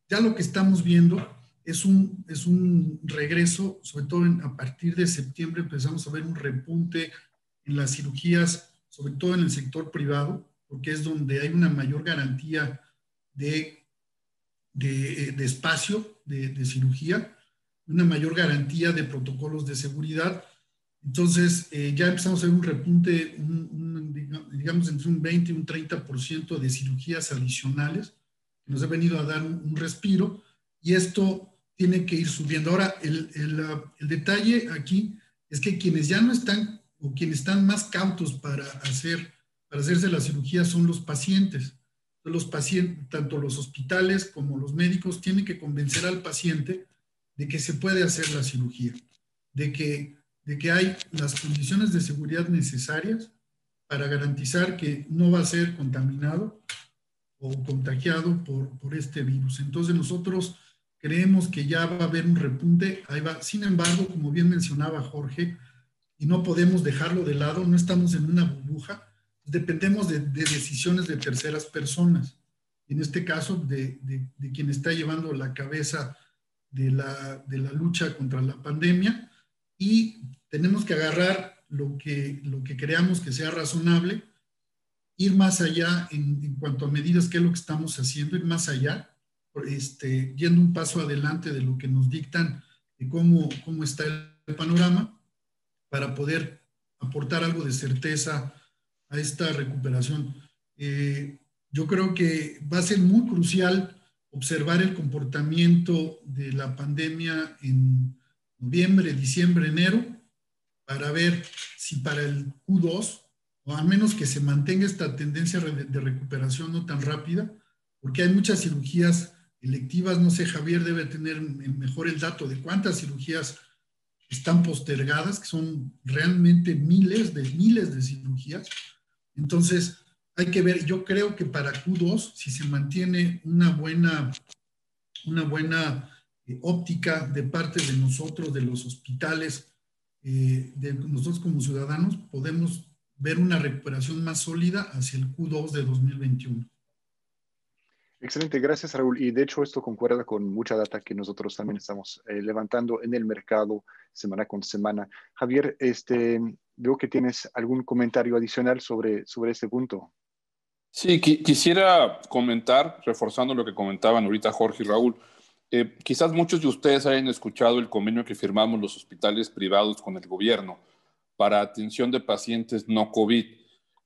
E: ya lo que estamos viendo es un regreso, sobre todo a partir de septiembre empezamos a ver un repunte en las cirugías, sobre todo en el sector privado, porque es donde hay una mayor garantía de espacio de cirugía, una mayor garantía de protocolos de seguridad. Entonces, ya empezamos a ver un repunte, digamos, entre un 20 y un 30% de cirugías adicionales, que nos ha venido a dar un respiro, y esto tiene que ir subiendo. Ahora, el detalle aquí es que quienes ya no están, o quienes están más cautos para hacerse la cirugía son los pacientes. Los pacientes, tanto los hospitales como los médicos, tienen que convencer al paciente de que se puede hacer la cirugía, de que hay las condiciones de seguridad necesarias para garantizar que no va a ser contaminado o contagiado por este virus. Entonces nosotros creemos que ya va a haber un repunte, ahí va. Sin embargo, como bien mencionaba Jorge, y no podemos dejarlo de lado, no estamos en una burbuja, dependemos de decisiones de terceras personas. En este caso, de quien está llevando la cabeza de la lucha contra la pandemia, y tenemos que agarrar lo que creamos que sea razonable, ir más allá en cuanto a medidas, que es lo que estamos haciendo, ir más allá, yendo un paso adelante de lo que nos dictan, de cómo está el panorama, para poder aportar algo de certeza a esta recuperación. Yo creo que va a ser muy crucial observar el comportamiento de la pandemia en noviembre, diciembre, enero, para ver si para el Q2, o al menos que se mantenga esta tendencia de recuperación no tan rápida, porque hay muchas cirugías electivas. No sé, Javier debe tener mejor el dato de cuántas cirugías están postergadas, que son realmente miles de cirugías. Entonces, hay que ver. Yo creo que para Q2, si se mantiene una buena óptica de parte de nosotros, de los hospitales, de nosotros como ciudadanos, podemos ver una recuperación más sólida hacia el Q2 de 2021.
C: Excelente, gracias Raúl. Y de hecho esto concuerda con mucha data que nosotros también estamos levantando en el mercado semana con semana. Javier, veo que tienes algún comentario adicional sobre este punto.
D: Sí, quisiera comentar, reforzando lo que comentaban ahorita Jorge y Raúl. Quizás muchos de ustedes hayan escuchado el convenio que firmamos los hospitales privados con el gobierno para atención de pacientes no COVID,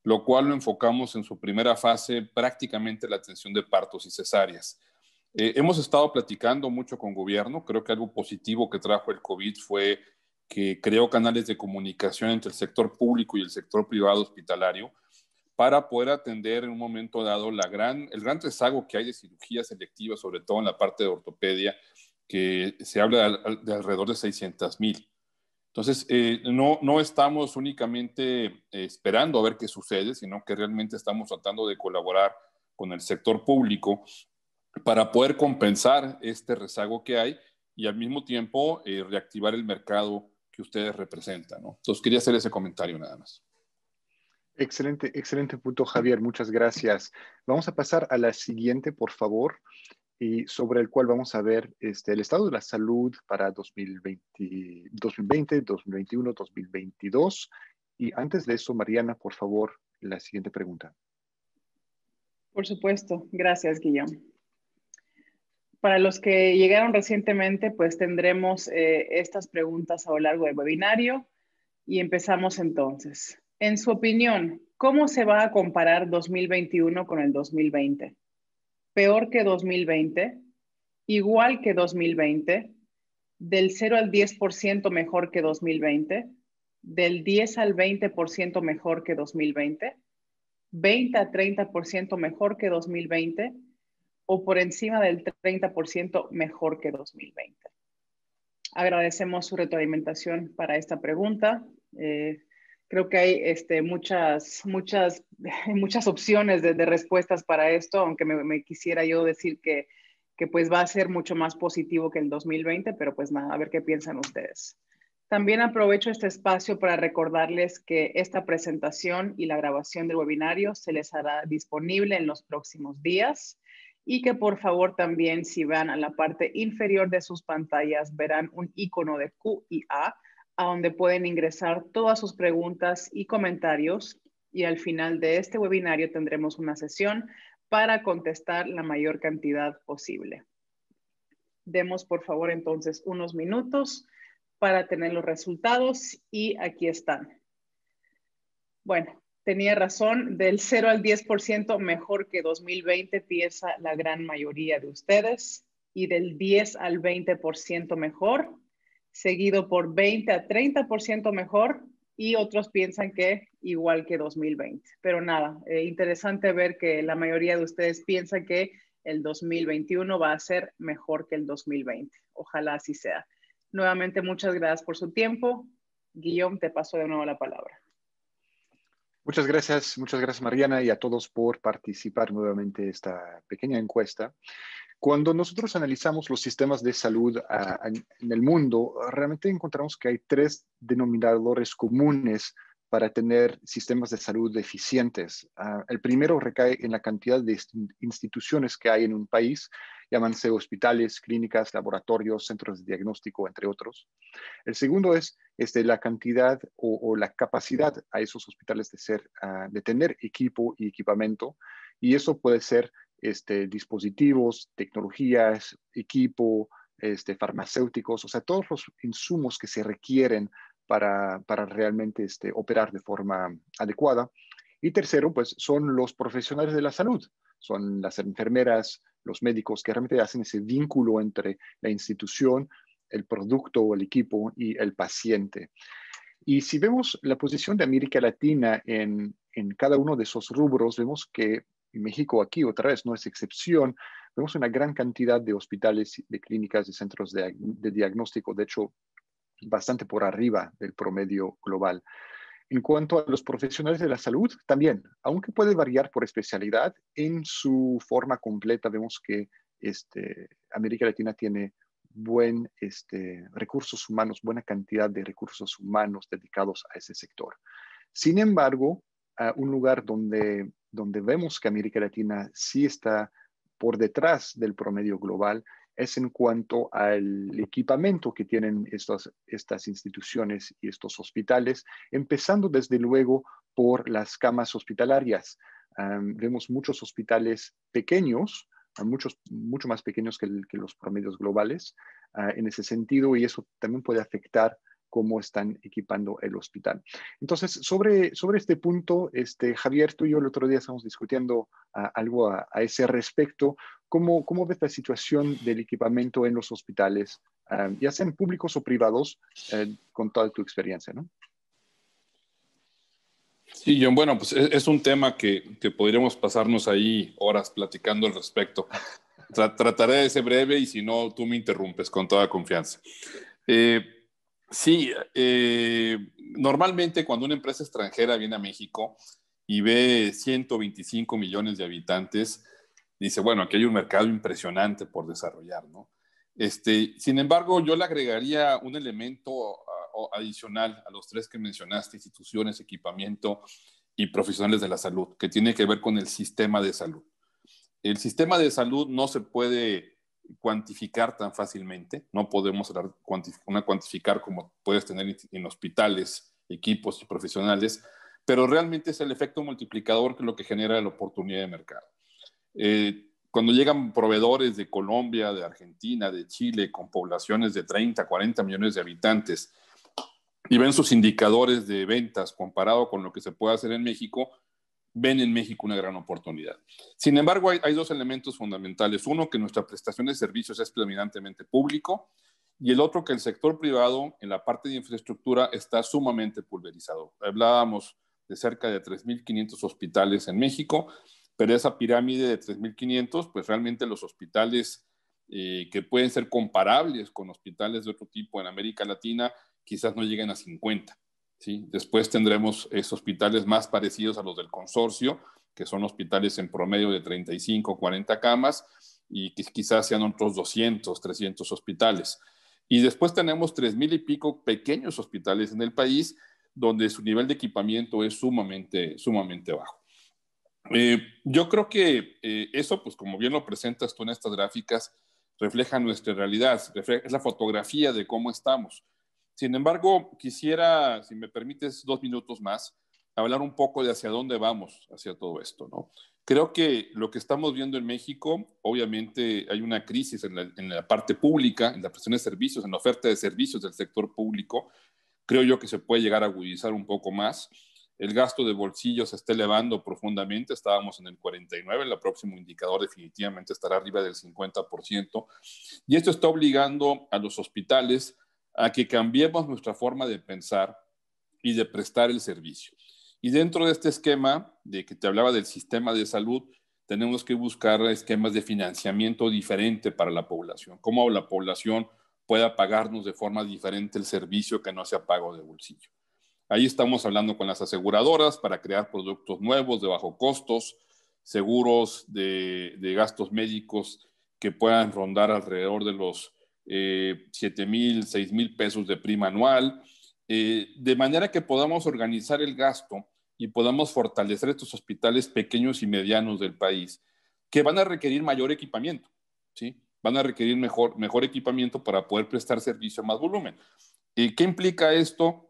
D: lo cual lo enfocamos en su primera fase prácticamente la atención de partos y cesáreas. Hemos estado platicando mucho con gobierno. Creo que algo positivo que trajo el COVID fue que creó canales de comunicación entre el sector público y el sector privado hospitalario para poder atender en un momento dado el gran rezago que hay de cirugías selectivas, sobre todo en la parte de ortopedia, que se habla de alrededor de 600,000. Entonces, no estamos únicamente esperando a ver qué sucede, sino que realmente estamos tratando de colaborar con el sector público para poder compensar este rezago que hay y al mismo tiempo reactivar el mercado que ustedes representan, ¿no? Entonces, quería hacer ese comentario nada más.
C: Excelente punto, Javier. Muchas gracias. Vamos a pasar a la siguiente, por favor, y sobre el cual vamos a ver el estado de la salud para 2020, 2021, 2022. Y antes de eso, Mariana, por favor, la siguiente pregunta.
A: Por supuesto. Gracias, Guillaume. Para los que llegaron recientemente, pues tendremos estas preguntas a lo largo del webinario y empezamos entonces. En su opinión, ¿cómo se va a comparar 2021 con el 2020? ¿Peor que 2020? ¿Igual que 2020? ¿Del 0 al 10% mejor que 2020? ¿Del 10 al 20% mejor que 2020? ¿20 a 30% mejor que 2020? ¿O por encima del 30% mejor que 2020? Agradecemos su retroalimentación para esta pregunta. Creo que hay muchas opciones de respuestas para esto, aunque me quisiera yo decir que pues va a ser mucho más positivo que el 2020, pero pues nada, a ver qué piensan ustedes. También aprovecho este espacio para recordarles que esta presentación y la grabación del webinario se les hará disponible en los próximos días y que por favor también si van a la parte inferior de sus pantallas verán un icono de Q&A a donde pueden ingresar todas sus preguntas y comentarios y al final de este webinario tendremos una sesión para contestar la mayor cantidad posible. Demos por favor entonces unos minutos para tener los resultados y aquí están. Bueno, tenía razón, del 0 al 10% mejor que 2020 piensa la gran mayoría de ustedes y del 10 al 20% mejor, seguido por 20 a 30% mejor y otros piensan que igual que 2020. Pero nada, interesante ver que la mayoría de ustedes piensa que el 2021 va a ser mejor que el 2020. Ojalá así sea. Nuevamente, muchas gracias por su tiempo. Guillaume, te paso de nuevo la palabra.
C: Muchas gracias, Mariana, y a todos por participar nuevamente en esta pequeña encuesta. Cuando nosotros analizamos los sistemas de salud en el mundo, realmente encontramos que hay tres denominadores comunes para tener sistemas de salud eficientes. El primero recae en la cantidad de instituciones que hay en un país, llámanse hospitales, clínicas, laboratorios, centros de diagnóstico, entre otros. El segundo es la cantidad o la capacidad a esos hospitales de tener equipo y equipamiento, y eso puede ser dispositivos, tecnologías, equipo, farmacéuticos, o sea, todos los insumos que se requieren para realmente operar de forma adecuada. Y tercero, pues son los profesionales de la salud, son las enfermeras, los médicos que realmente hacen ese vínculo entre la institución, el producto o el equipo y el paciente. Y si vemos la posición de América Latina en cada uno de esos rubros, vemos que México aquí otra vez no es excepción. Vemos una gran cantidad de hospitales, de clínicas, de centros de diagnóstico, de hecho, bastante por arriba del promedio global. En cuanto a los profesionales de la salud, también, aunque puede variar por especialidad, en su forma completa vemos que América Latina tiene recursos humanos, buena cantidad de recursos humanos dedicados a ese sector. Sin embargo, un lugar donde vemos que América Latina sí está por detrás del promedio global es en cuanto al equipamiento que tienen estas instituciones y estos hospitales, empezando desde luego por las camas hospitalarias. Vemos muchos hospitales pequeños, mucho más pequeños que los promedios globales en ese sentido, y eso también puede afectar cómo están equipando el hospital. Entonces, sobre este punto, Javier, tú y yo el otro día estamos discutiendo algo a ese respecto. ¿Cómo ves la situación del equipamiento en los hospitales ya sean públicos o privados, con toda tu experiencia, ¿no?
D: Sí, John, bueno, pues es un tema que podríamos pasarnos ahí horas platicando al respecto. Trataré de ser breve y si no, tú me interrumpes con toda confianza. Sí, normalmente cuando una empresa extranjera viene a México y ve 125 millones de habitantes, dice, bueno, aquí hay un mercado impresionante por desarrollar, ¿no? Sin embargo, yo le agregaría un elemento adicional a los tres que mencionaste: instituciones, equipamiento y profesionales de la salud, que tiene que ver con el sistema de salud. El sistema de salud no se puede cuantificar tan fácilmente, no podemos cuantificar como puedes tener en hospitales, equipos y profesionales, pero realmente es el efecto multiplicador que es lo que genera la oportunidad de mercado. Cuando llegan proveedores de Colombia, de Argentina, de Chile, con poblaciones de 30, 40 millones de habitantes, y ven sus indicadores de ventas comparado con lo que se puede hacer en México, ven en México una gran oportunidad. Sin embargo, hay dos elementos fundamentales. Uno, que nuestra prestación de servicios es predominantemente público, y el otro, que el sector privado en la parte de infraestructura está sumamente pulverizado. Hablábamos de cerca de 3.500 hospitales en México, pero esa pirámide de 3.500, pues realmente los hospitales que pueden ser comparables con hospitales de otro tipo en América Latina, quizás no lleguen a 50. ¿Sí? Después tendremos hospitales más parecidos a los del consorcio, que son hospitales en promedio de 35 o 40 camas, y que quizás sean otros 200, 300 hospitales. Y después tenemos 3.000 y pico pequeños hospitales en el país, donde su nivel de equipamiento es sumamente bajo. Yo creo que eso, pues como bien lo presentas tú en estas gráficas, refleja nuestra realidad, es la fotografía de cómo estamos. Sin embargo, quisiera, si me permites 2 minutos más, hablar un poco de hacia dónde vamos hacia todo esto, ¿no? Creo que lo que estamos viendo en México, obviamente hay una crisis en la parte pública, en la prestación de servicios, en la oferta de servicios del sector público. Creo yo que se puede llegar a agudizar un poco más. El gasto de bolsillo se está elevando profundamente, estábamos en el 49%, el próximo indicador definitivamente estará arriba del 50%, y esto está obligando a los hospitales a que cambiemos nuestra forma de pensar y de prestar el servicio. Y dentro de este esquema de que te hablaba del sistema de salud, tenemos que buscar esquemas de financiamiento diferente para la población, cómo la población pueda pagarnos de forma diferente el servicio que no sea pago de bolsillo. Ahí estamos hablando con las aseguradoras para crear productos nuevos de bajo costos, seguros de gastos médicos que puedan rondar alrededor de los 7,000, 6,000 pesos de prima anual, de manera que podamos organizar el gasto y podamos fortalecer estos hospitales pequeños y medianos del país, que van a requerir mayor equipamiento, ¿sí? Van a requerir mejor equipamiento para poder prestar servicio a más volumen. ¿Qué implica esto?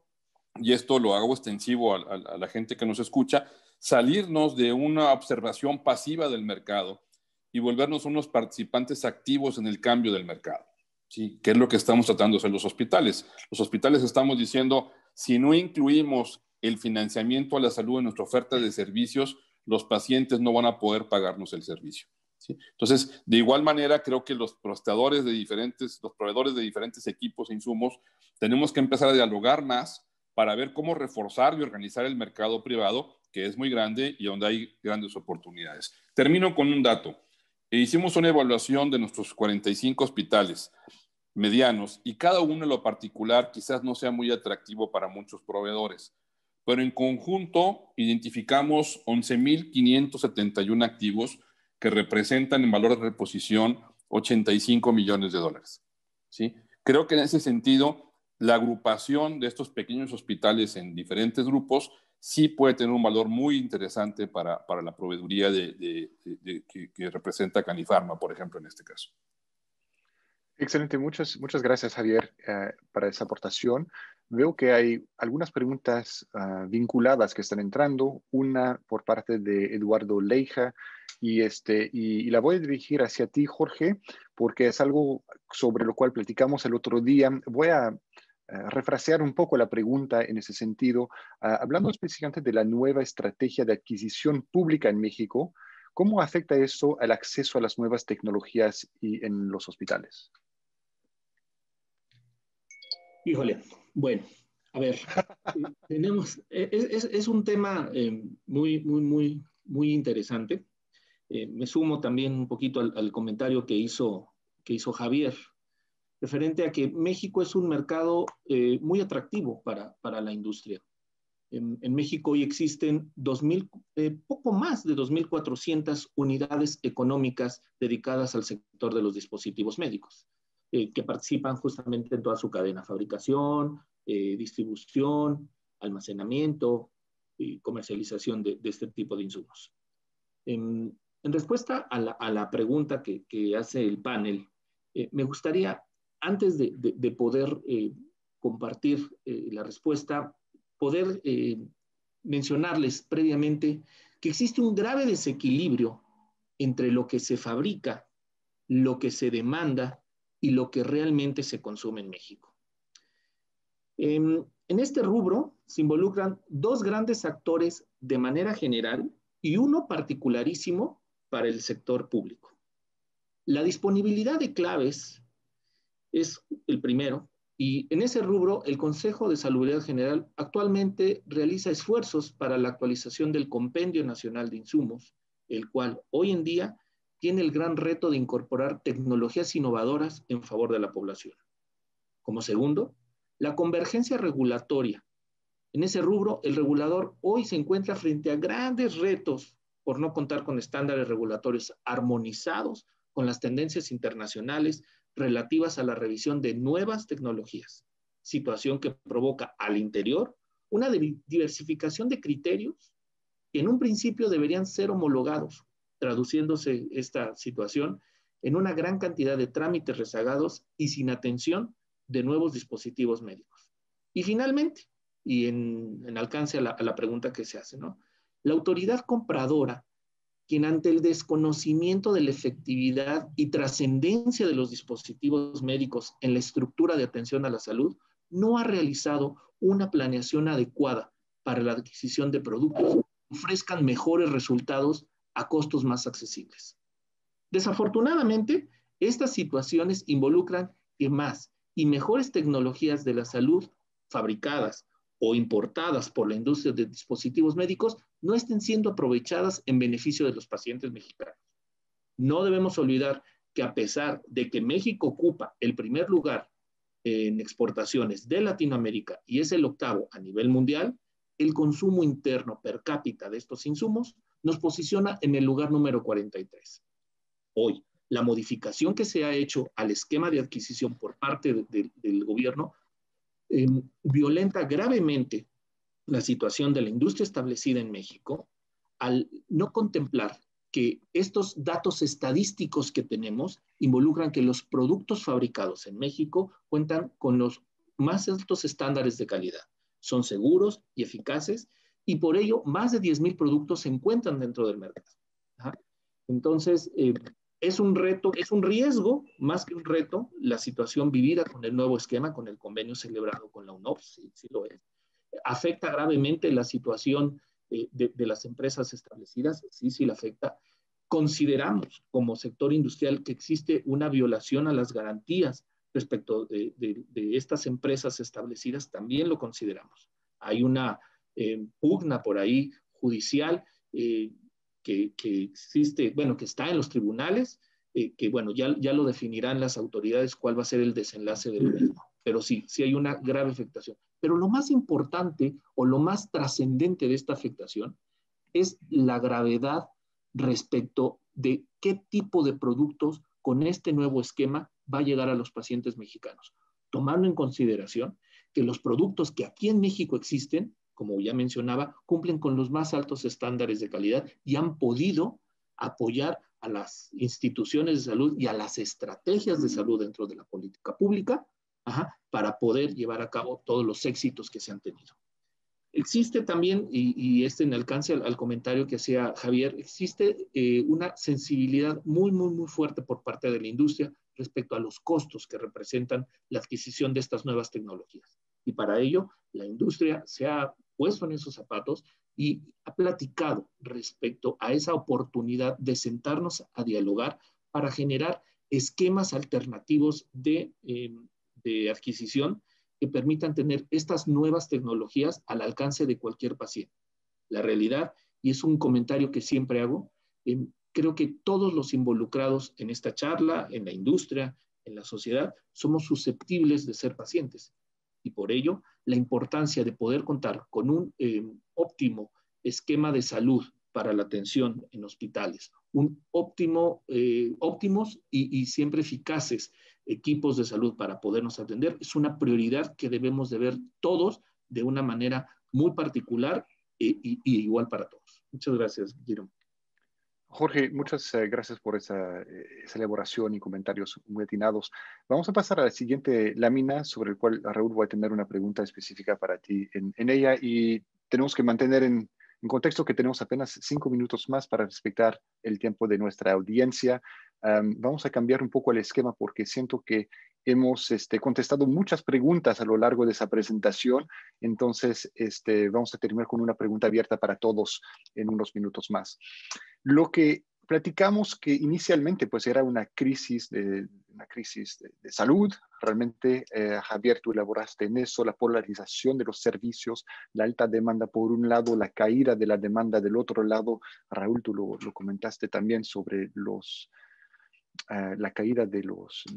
D: Y esto lo hago extensivo a la gente que nos escucha: salirnos de una observación pasiva del mercado y volvernos unos participantes activos en el cambio del mercado. ¿Sí? ¿Qué es lo que estamos tratando de hacer los hospitales? Los hospitales estamos diciendo, si no incluimos el financiamiento a la salud en nuestra oferta de servicios, los pacientes no van a poder pagarnos el servicio. ¿Sí? Entonces, de igual manera, creo que los proveedores de diferentes equipos e insumos tenemos que empezar a dialogar más para ver cómo reforzar y organizar el mercado privado, que es muy grande y donde hay grandes oportunidades. Termino con un dato. Hicimos una evaluación de nuestros 45 hospitales medianos, y cada uno en lo particular quizás no sea muy atractivo para muchos proveedores, pero en conjunto identificamos 11,571 activos que representan en valor de reposición 85 millones de dólares. ¿Sí? Creo que en ese sentido, la agrupación de estos pequeños hospitales en diferentes grupos sí puede tener un valor muy interesante para la proveeduría que representa Canifarma, por ejemplo, en este caso.
C: Excelente, muchas gracias, Javier, para esa aportación. Veo que hay algunas preguntas vinculadas que están entrando, una por parte de Eduardo Leija, y la voy a dirigir hacia ti, Jorge, porque es algo sobre lo cual platicamos el otro día. Voy a refrasear un poco la pregunta en ese sentido, hablando específicamente de la nueva estrategia de adquisición pública en México. ¿Cómo afecta eso al acceso a las nuevas tecnologías y en los hospitales?
B: Híjole, bueno, a ver, es un tema muy interesante. Me sumo también un poquito al comentario que hizo Javier, referente a que México es un mercado muy atractivo para la industria. En México hoy existen poco más de 2.400 unidades económicas dedicadas al sector de los dispositivos médicos, que participan justamente en toda su cadena: fabricación, distribución, almacenamiento y comercialización de este tipo de insumos. En respuesta a la pregunta que hace el panel, me gustaría, antes de poder compartir la respuesta, poder mencionarles previamente que existe un grave desequilibrio entre lo que se fabrica, lo que se demanda y lo que realmente se consume en México. En este rubro se involucran dos grandes actores de manera general y uno particularísimo para el sector público. La disponibilidad de claves es el primero, y en ese rubro el Consejo de Salubridad General actualmente realiza esfuerzos para la actualización del Compendio Nacional de Insumos, el cual hoy en día tiene el gran reto de incorporar tecnologías innovadoras en favor de la población. Como segundo, la convergencia regulatoria. En ese rubro, el regulador hoy se encuentra frente a grandes retos por no contar con estándares regulatorios armonizados con las tendencias internacionales relativas a la revisión de nuevas tecnologías, situación que provoca al interior una diversificación de criterios que en un principio deberían ser homologados, traduciéndose esta situación en una gran cantidad de trámites rezagados y sin atención de nuevos dispositivos médicos. Y finalmente, y en alcance a la pregunta que se hace, ¿no?, la autoridad compradora, quien ante el desconocimiento de la efectividad y trascendencia de los dispositivos médicos en la estructura de atención a la salud, no ha realizado una planeación adecuada para la adquisición de productos que ofrezcan mejores resultados a costos más accesibles. Desafortunadamente, estas situaciones involucran que más y mejores tecnologías de la salud fabricadas o importadas por la industria de dispositivos médicos no estén siendo aprovechadas en beneficio de los pacientes mexicanos. No debemos olvidar que a pesar de que México ocupa el primer lugar en exportaciones de Latinoamérica y es el octavo a nivel mundial, el consumo interno per cápita de estos insumos nos posiciona en el lugar número 43. Hoy, la modificación que se ha hecho al esquema de adquisición por parte del gobierno violenta gravemente la situación de la industria establecida en México al no contemplar que estos datos estadísticos que tenemos involucran que los productos fabricados en México cuentan con los más altos estándares de calidad, son seguros y eficaces, y por ello más de 10,000 productos se encuentran dentro del mercado. ¿Ah? Entonces, es un reto, es un riesgo, más que un reto, la situación vivida con el nuevo esquema, con el convenio celebrado con la UNOPS, sí lo es. ¿Afecta gravemente la situación de las empresas establecidas? Sí la afecta. Consideramos como sector industrial que existe una violación a las garantías respecto de estas empresas establecidas, también lo consideramos. Hay una pugna por ahí judicial que existe, bueno, que está en los tribunales, que bueno, ya lo definirán las autoridades cuál va a ser el desenlace del mismo. Pero sí hay una grave afectación. Pero lo más importante o lo más trascendente de esta afectación es la gravedad respecto de qué tipo de productos con este nuevo esquema va a llegar a los pacientes mexicanos, tomando en consideración que los productos que aquí en México existen, como ya mencionaba, cumplen con los más altos estándares de calidad y han podido apoyar a las instituciones de salud y a las estrategias de salud dentro de la política pública, para poder llevar a cabo todos los éxitos que se han tenido. Existe también, y en alcance al comentario que hacía Javier, existe una sensibilidad muy fuerte por parte de la industria respecto a los costos que representan la adquisición de estas nuevas tecnologías. Y para ello, la industria se ha puesto en esos zapatos y ha platicado respecto a esa oportunidad de sentarnos a dialogar para generar esquemas alternativos de adquisición que permitan tener estas nuevas tecnologías al alcance de cualquier paciente. La realidad, y es un comentario que siempre hago, creo que todos los involucrados en esta charla, en la industria, en la sociedad, somos susceptibles de ser pacientes. Y por ello, la importancia de poder contar con un óptimo esquema de salud para la atención en hospitales, óptimos y siempre eficaces equipos de salud para podernos atender, es una prioridad que debemos de ver todos de una manera muy particular y igual para todos. Muchas gracias, Guillermo.
C: Jorge, muchas gracias por esa elaboración y comentarios muy atinados. Vamos a pasar a la siguiente lámina, sobre el cual, Raúl, voy a tener una pregunta específica para ti en ella, y tenemos que mantener en contexto que tenemos apenas 5 minutos más para respetar el tiempo de nuestra audiencia. Vamos a cambiar un poco el esquema porque siento que hemos contestado muchas preguntas a lo largo de esa presentación, entonces vamos a terminar con una pregunta abierta para todos en unos minutos más. Lo que platicamos que inicialmente pues era una crisis de salud. Realmente, Javier, tú elaboraste en eso, la polarización de los servicios, la alta demanda por un lado, la caída de la demanda del otro lado. Raúl, tú lo comentaste también sobre la caída de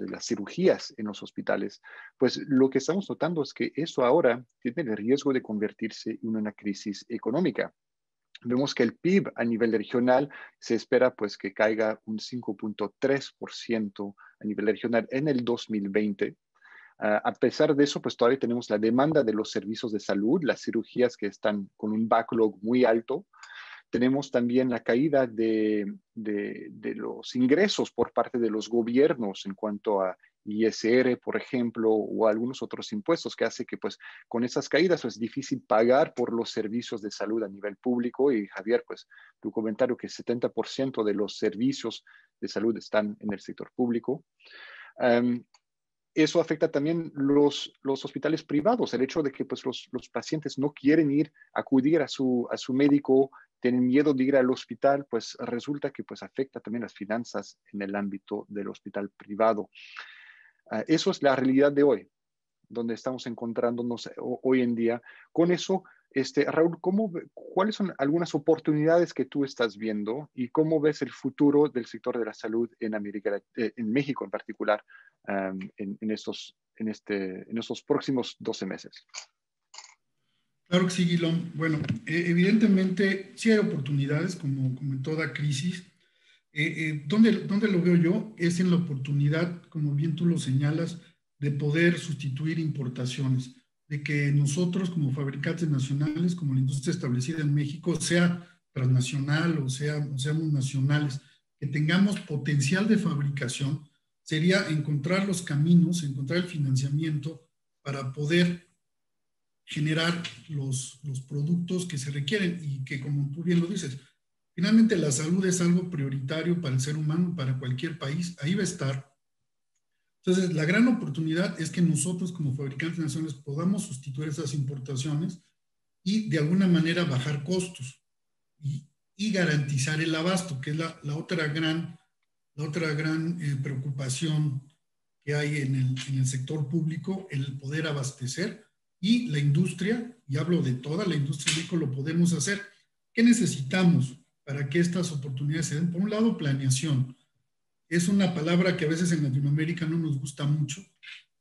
C: las cirugías en los hospitales. Pues lo que estamos notando es que eso ahora tiene el riesgo de convertirse en una crisis económica. Vemos que el PIB a nivel regional se espera pues que caiga un 5.3% a nivel regional en el 2020. A pesar de eso, pues todavía tenemos la demanda de los servicios de salud, las cirugías que están con un backlog muy alto. Tenemos también la caída de los ingresos por parte de los gobiernos en cuanto a ISR, por ejemplo, o algunos otros impuestos, que hace que pues con esas caídas es difícil pagar por los servicios de salud a nivel público. Y Javier, pues tu comentario que 70% de los servicios de salud están en el sector público. Eso afecta también los hospitales privados, el hecho de que pues, los pacientes no quieren acudir a su médico, tienen miedo de ir al hospital, pues resulta que pues, afecta también las finanzas en el ámbito del hospital privado. Eso es la realidad de hoy, donde estamos encontrándonos hoy en día. Con eso, Raúl, ¿cuáles son algunas oportunidades que tú estás viendo y cómo ves el futuro del sector de la salud en México en particular, en estos próximos 12 meses?
E: Claro que sí, Guilón. Bueno, evidentemente sí hay oportunidades, como en toda crisis. ¿Dónde lo veo yo? Es en la oportunidad, como bien tú lo señalas, de poder sustituir importaciones, de que nosotros como fabricantes nacionales, como la industria establecida en México, sea transnacional o seamos nacionales, que tengamos potencial de fabricación, sería encontrar los caminos, encontrar el financiamiento para poder generar los productos que se requieren y que, como tú bien lo dices, finalmente la salud es algo prioritario para el ser humano, para cualquier país, ahí va a estar. Entonces, la gran oportunidad es que nosotros como fabricantes nacionales podamos sustituir esas importaciones y de alguna manera bajar costos y garantizar el abasto, que es la otra gran preocupación que hay en el sector público, el poder abastecer, y la industria, y hablo de toda la industria de México, lo podemos hacer. ¿Qué necesitamos para que estas oportunidades se den? Por un lado, planeación. Es una palabra que a veces en Latinoamérica no nos gusta mucho.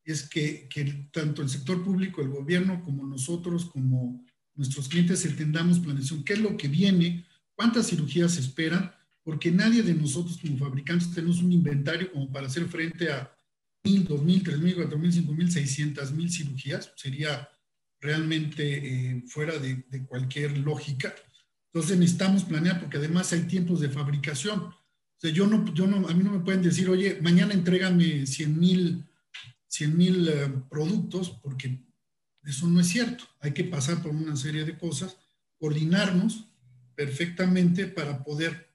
E: Es que tanto el sector público, el gobierno, como nosotros, como nuestros clientes, entendamos planeación. ¿Qué es lo que viene? ¿Cuántas cirugías se esperan? Porque nadie de nosotros como fabricantes tenemos un inventario como para hacer frente a 1,000, 2,000, 3,000, 4,000, 5,000, 600,000 cirugías. Sería realmente fuera de cualquier lógica. Entonces necesitamos planear, porque además hay tiempos de fabricación. O sea, a mí no me pueden decir, oye, mañana entrégame 100,000 productos, porque eso no es cierto. Hay que pasar por una serie de cosas, coordinarnos perfectamente para poder,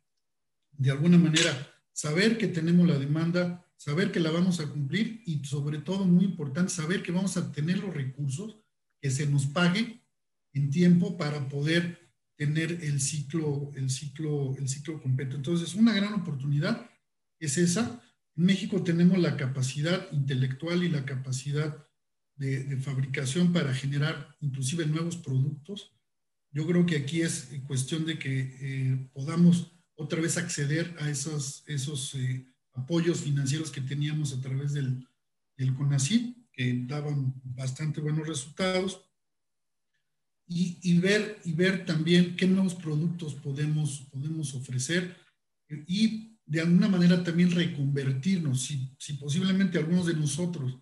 E: de alguna manera, saber que tenemos la demanda, saber que la vamos a cumplir y, sobre todo, muy importante, saber que vamos a tener los recursos, que se nos pague en tiempo para poder tener el ciclo completo. Entonces, una gran oportunidad es esa. En México tenemos la capacidad intelectual y la capacidad de fabricación para generar inclusive nuevos productos. Yo creo que aquí es cuestión de que podamos otra vez acceder a esos apoyos financieros que teníamos a través del CONACYT, que daban bastante buenos resultados, y ver también qué nuevos productos podemos ofrecer y de alguna manera también reconvertirnos. Si posiblemente algunos de nosotros,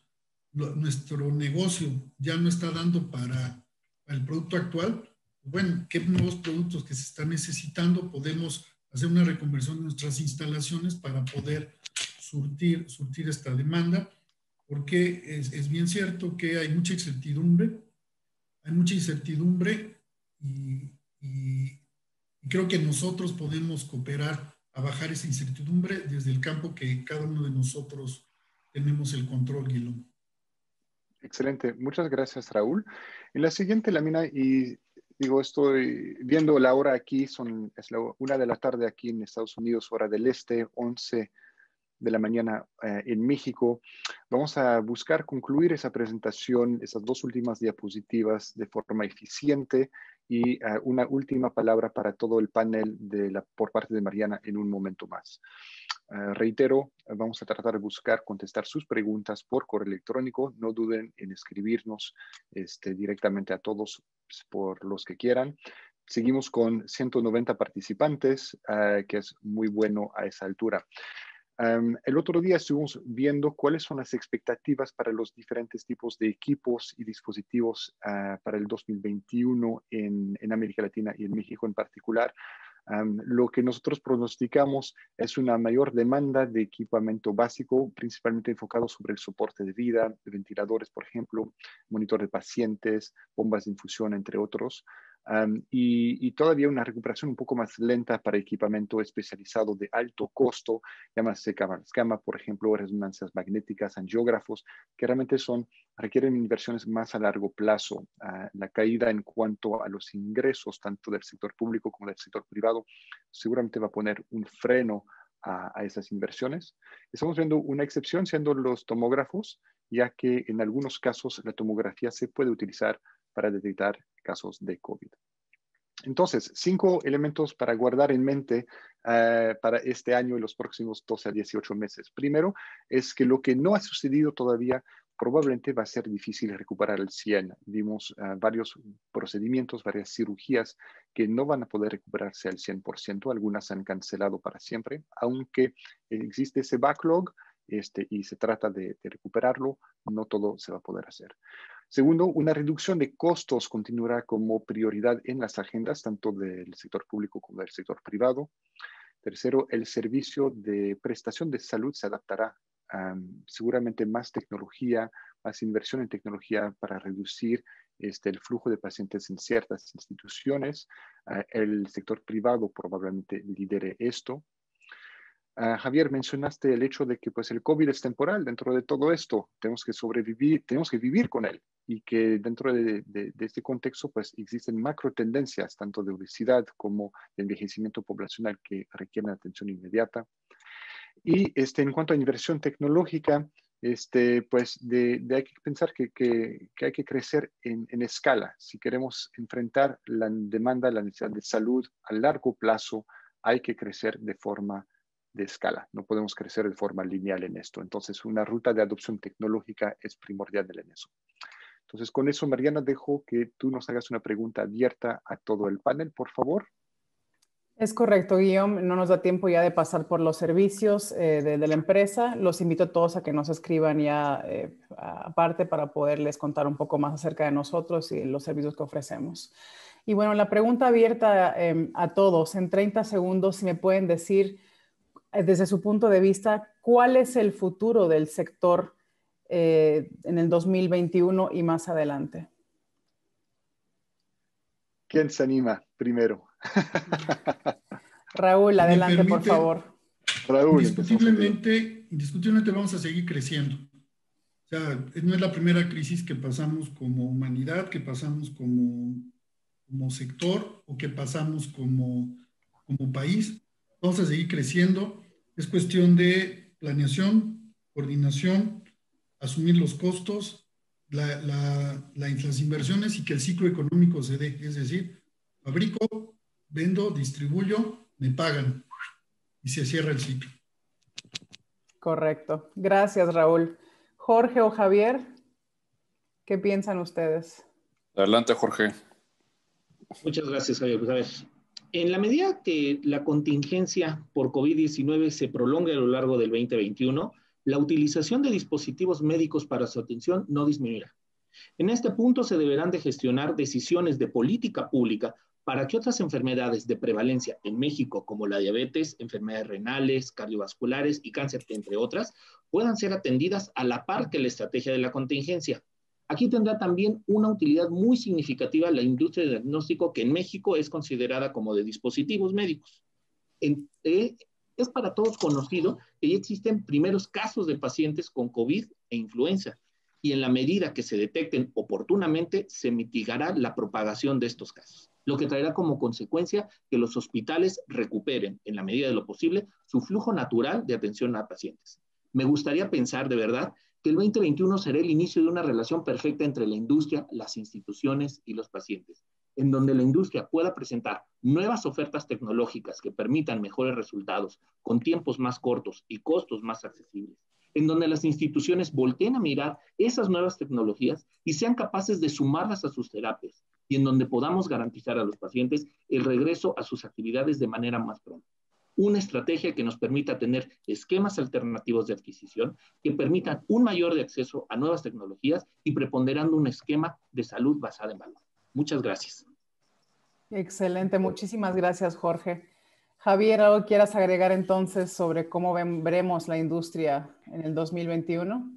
E: nuestro negocio ya no está dando para el producto actual, bueno, qué nuevos productos que se están necesitando podemos hacer una reconversión de nuestras instalaciones para poder surtir esta demanda, porque es bien cierto que hay mucha incertidumbre y creo que nosotros podemos cooperar a bajar esa incertidumbre desde el campo que cada uno de nosotros tenemos el control, Guillermo.
C: Excelente, muchas gracias, Raúl. En la siguiente lámina, y digo, estoy viendo la hora aquí, es la 1 de la tarde aquí en Estados Unidos, hora del este, 11 de la mañana en México. Vamos a buscar concluir esa presentación, esas 2 últimas diapositivas de forma eficiente y una última palabra para todo el panel por parte de Mariana en un momento más. Reitero, vamos a tratar de buscar contestar sus preguntas por correo electrónico. No duden en escribirnos directamente a todos por los que quieran. Seguimos con 190 participantes, que es muy bueno a esa altura. El otro día estuvimos viendo cuáles son las expectativas para los diferentes tipos de equipos y dispositivos para el 2021 en América Latina y en México en particular. Lo que nosotros pronosticamos es una mayor demanda de equipamiento básico, principalmente enfocado sobre el soporte de vida, ventiladores, por ejemplo, monitor de pacientes, bombas de infusión, entre otros. Y todavía una recuperación un poco más lenta para equipamiento especializado de alto costo, llámase cámaras gamma, por ejemplo, resonancias magnéticas, angiógrafos, que realmente requieren inversiones más a largo plazo. La caída en cuanto a los ingresos, tanto del sector público como del sector privado, seguramente va a poner un freno a esas inversiones. Estamos viendo una excepción siendo los tomógrafos, ya que en algunos casos la tomografía se puede utilizar para detectar casos de COVID. Entonces, 5 elementos para guardar en mente para este año y los próximos 12 a 18 meses. Primero, es que lo que no ha sucedido todavía probablemente va a ser difícil recuperar al 100. Vimos varios procedimientos, varias cirugías que no van a poder recuperarse al 100%. Algunas se han cancelado para siempre, aunque existe ese backlog y se trata de recuperarlo, no todo se va a poder hacer. Segundo, una reducción de costos continuará como prioridad en las agendas, tanto del sector público como del sector privado. Tercero, el servicio de prestación de salud se adaptará. Seguramente más tecnología, más inversión en tecnología para reducir el flujo de pacientes en ciertas instituciones. El sector privado probablemente lidere esto. Javier, mencionaste el hecho de que pues, el COVID es temporal dentro de todo esto. Tenemos que sobrevivir, tenemos que vivir con él. Y que dentro de este contexto pues, existen macro tendencias, tanto de obesidad como de envejecimiento poblacional que requieren atención inmediata. Y en cuanto a inversión tecnológica, pues hay que pensar que hay que crecer en escala. Si queremos enfrentar la demanda, la necesidad de salud a largo plazo, hay que crecer de forma de escala. No podemos crecer de forma lineal en esto. Entonces, una ruta de adopción tecnológica es primordial en eso. Entonces, con eso, Mariana, dejo que tú nos hagas una pregunta abierta a todo el panel, por favor.
A: Es correcto, Guillaume. No nos da tiempo ya de pasar por los servicios de la empresa. Los invito a todos a que nos escriban ya aparte para poderles contar un poco más acerca de nosotros y los servicios que ofrecemos. Y bueno, la pregunta abierta a todos, en 30 segundos, si me pueden decir desde su punto de vista, ¿cuál es el futuro del sector en el 2021 y más adelante?
C: ¿Quién se anima primero?
A: Raúl, adelante, por favor.
C: Raúl,
E: indiscutiblemente vamos a seguir creciendo. O sea, no es la primera crisis que pasamos como humanidad, que pasamos como sector o que pasamos como país. Vamos a seguir creciendo. Es cuestión de planeación, coordinación, asumir los costos las inversiones y que el ciclo económico se dé. Es decir, fabrico, vendo, distribuyo, me pagan y se cierra el ciclo.
A: Correcto. Gracias, Raúl. Jorge o Javier, ¿qué piensan ustedes?
D: Adelante, Jorge.
B: Muchas gracias, Javier. Pues a ver, en la medida que la contingencia por COVID-19 se prolongue a lo largo del 2021, la utilización de dispositivos médicos para su atención no disminuirá. En este punto se deberán de gestionar decisiones de política pública para que otras enfermedades de prevalencia en México, como la diabetes, enfermedades renales, cardiovasculares y cáncer, entre otras, puedan ser atendidas a la par que la estrategia de la contingencia. Aquí tendrá también una utilidad muy significativa la industria de diagnóstico, que en México es considerada como de dispositivos médicos. Es para todos conocido que ya existen primeros casos de pacientes con COVID e influenza, y en la medida que se detecten oportunamente, se mitigará la propagación de estos casos, lo que traerá como consecuencia que los hospitales recuperen, en la medida de lo posible, su flujo natural de atención a pacientes. Me gustaría pensar de verdad que el 2021 será el inicio de una relación perfecta entre la industria, las instituciones y los pacientes, en donde la industria pueda presentar nuevas ofertas tecnológicas que permitan mejores resultados con tiempos más cortos y costos más accesibles, en donde las instituciones volteen a mirar esas nuevas tecnologías y sean capaces de sumarlas a sus terapias, y en donde podamos garantizar a los pacientes el regreso a sus actividades de manera más pronta. Una estrategia que nos permita tener esquemas alternativos de adquisición que permitan un mayor de acceso a nuevas tecnologías y preponderando un esquema de salud basada en valor. Muchas gracias.
A: Excelente, muchísimas gracias, Jorge. Javier, ¿algo quieras agregar entonces sobre cómo veremos la industria en el 2021?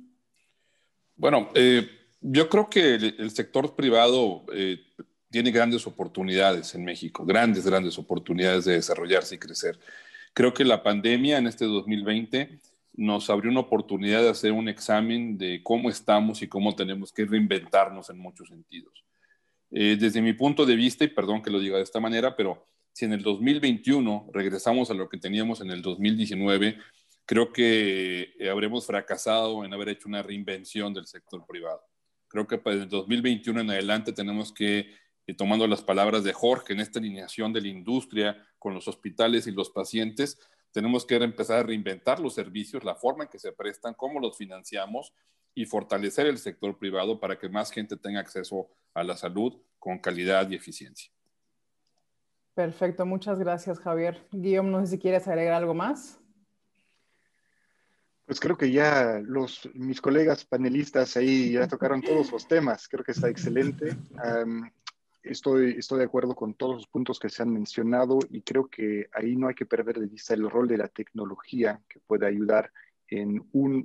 D: Bueno, yo creo que el sector privado tiene grandes oportunidades en México, grandes oportunidades de desarrollarse y crecer. Creo que la pandemia en este 2020 nos abrió una oportunidad de hacer un examen de cómo estamos y cómo tenemos que reinventarnos en muchos sentidos. Desde mi punto de vista, y perdón que lo diga de esta manera, pero si en el 2021 regresamos a lo que teníamos en el 2019, creo que habremos fracasado en haber hecho una reinvención del sector privado. Creo que para el 2021 en adelante tenemos que, tomando las palabras de Jorge, en esta alineación de la industria con los hospitales y los pacientes, tenemos que empezar a reinventar los servicios, la forma en que se prestan, cómo los financiamos y fortalecer el sector privado para que más gente tenga acceso a la salud con calidad y eficiencia.
A: Perfecto, muchas gracias, Javier. Guillaume, no sé si quieres agregar algo más.
C: Pues creo que ya mis colegas panelistas ahí ya tocaron todos los temas. Creo que está excelente. Estoy de acuerdo con todos los puntos que se han mencionado y creo que ahí no hay que perder de vista el rol de la tecnología, que puede ayudar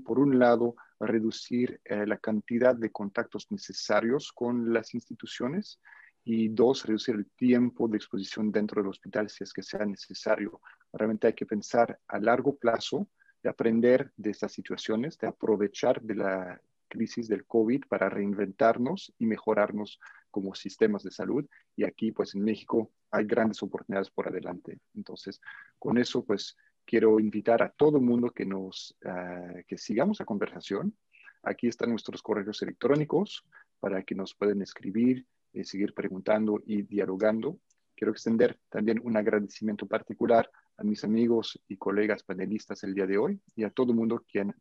C: por un lado, a reducir la cantidad de contactos necesarios con las instituciones, y dos, reducir el tiempo de exposición dentro del hospital si es que sea necesario. Realmente hay que pensar a largo plazo, de aprender de estas situaciones, de aprovechar de la crisis del COVID para reinventarnos y mejorarnos como sistemas de salud. Y aquí, pues en México, hay grandes oportunidades por adelante. Entonces, con eso, pues quiero invitar a todo el mundo que sigamos la conversación. Aquí están nuestros correos electrónicos para que nos puedan escribir, seguir preguntando y dialogando. Quiero extender también un agradecimiento particular a mis amigos y colegas panelistas el día de hoy y a todo el mundo quien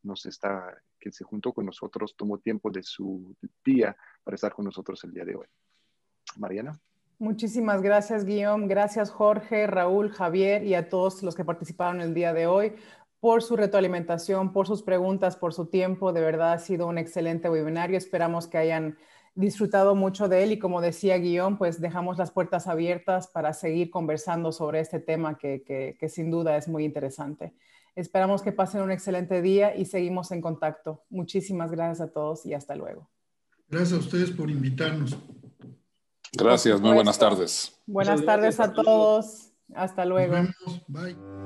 C: se juntó con nosotros, tomó tiempo de su día para estar con nosotros el día de hoy. Mariana.
A: Muchísimas gracias, Guillaume. Gracias, Jorge, Raúl, Javier y a todos los que participaron el día de hoy por su retroalimentación, por sus preguntas, por su tiempo. De verdad ha sido un excelente webinario. Esperamos que hayan disfrutado mucho de él y, como decía Guillaume, pues dejamos las puertas abiertas para seguir conversando sobre este tema que sin duda es muy interesante. Esperamos que pasen un excelente día y seguimos en contacto. Muchísimas gracias a todos y hasta luego.
E: Gracias a ustedes por invitarnos.
D: Gracias, muy buenas tardes.
A: Buenas tardes a todos. Hasta luego.
E: Nos vemos. Bye.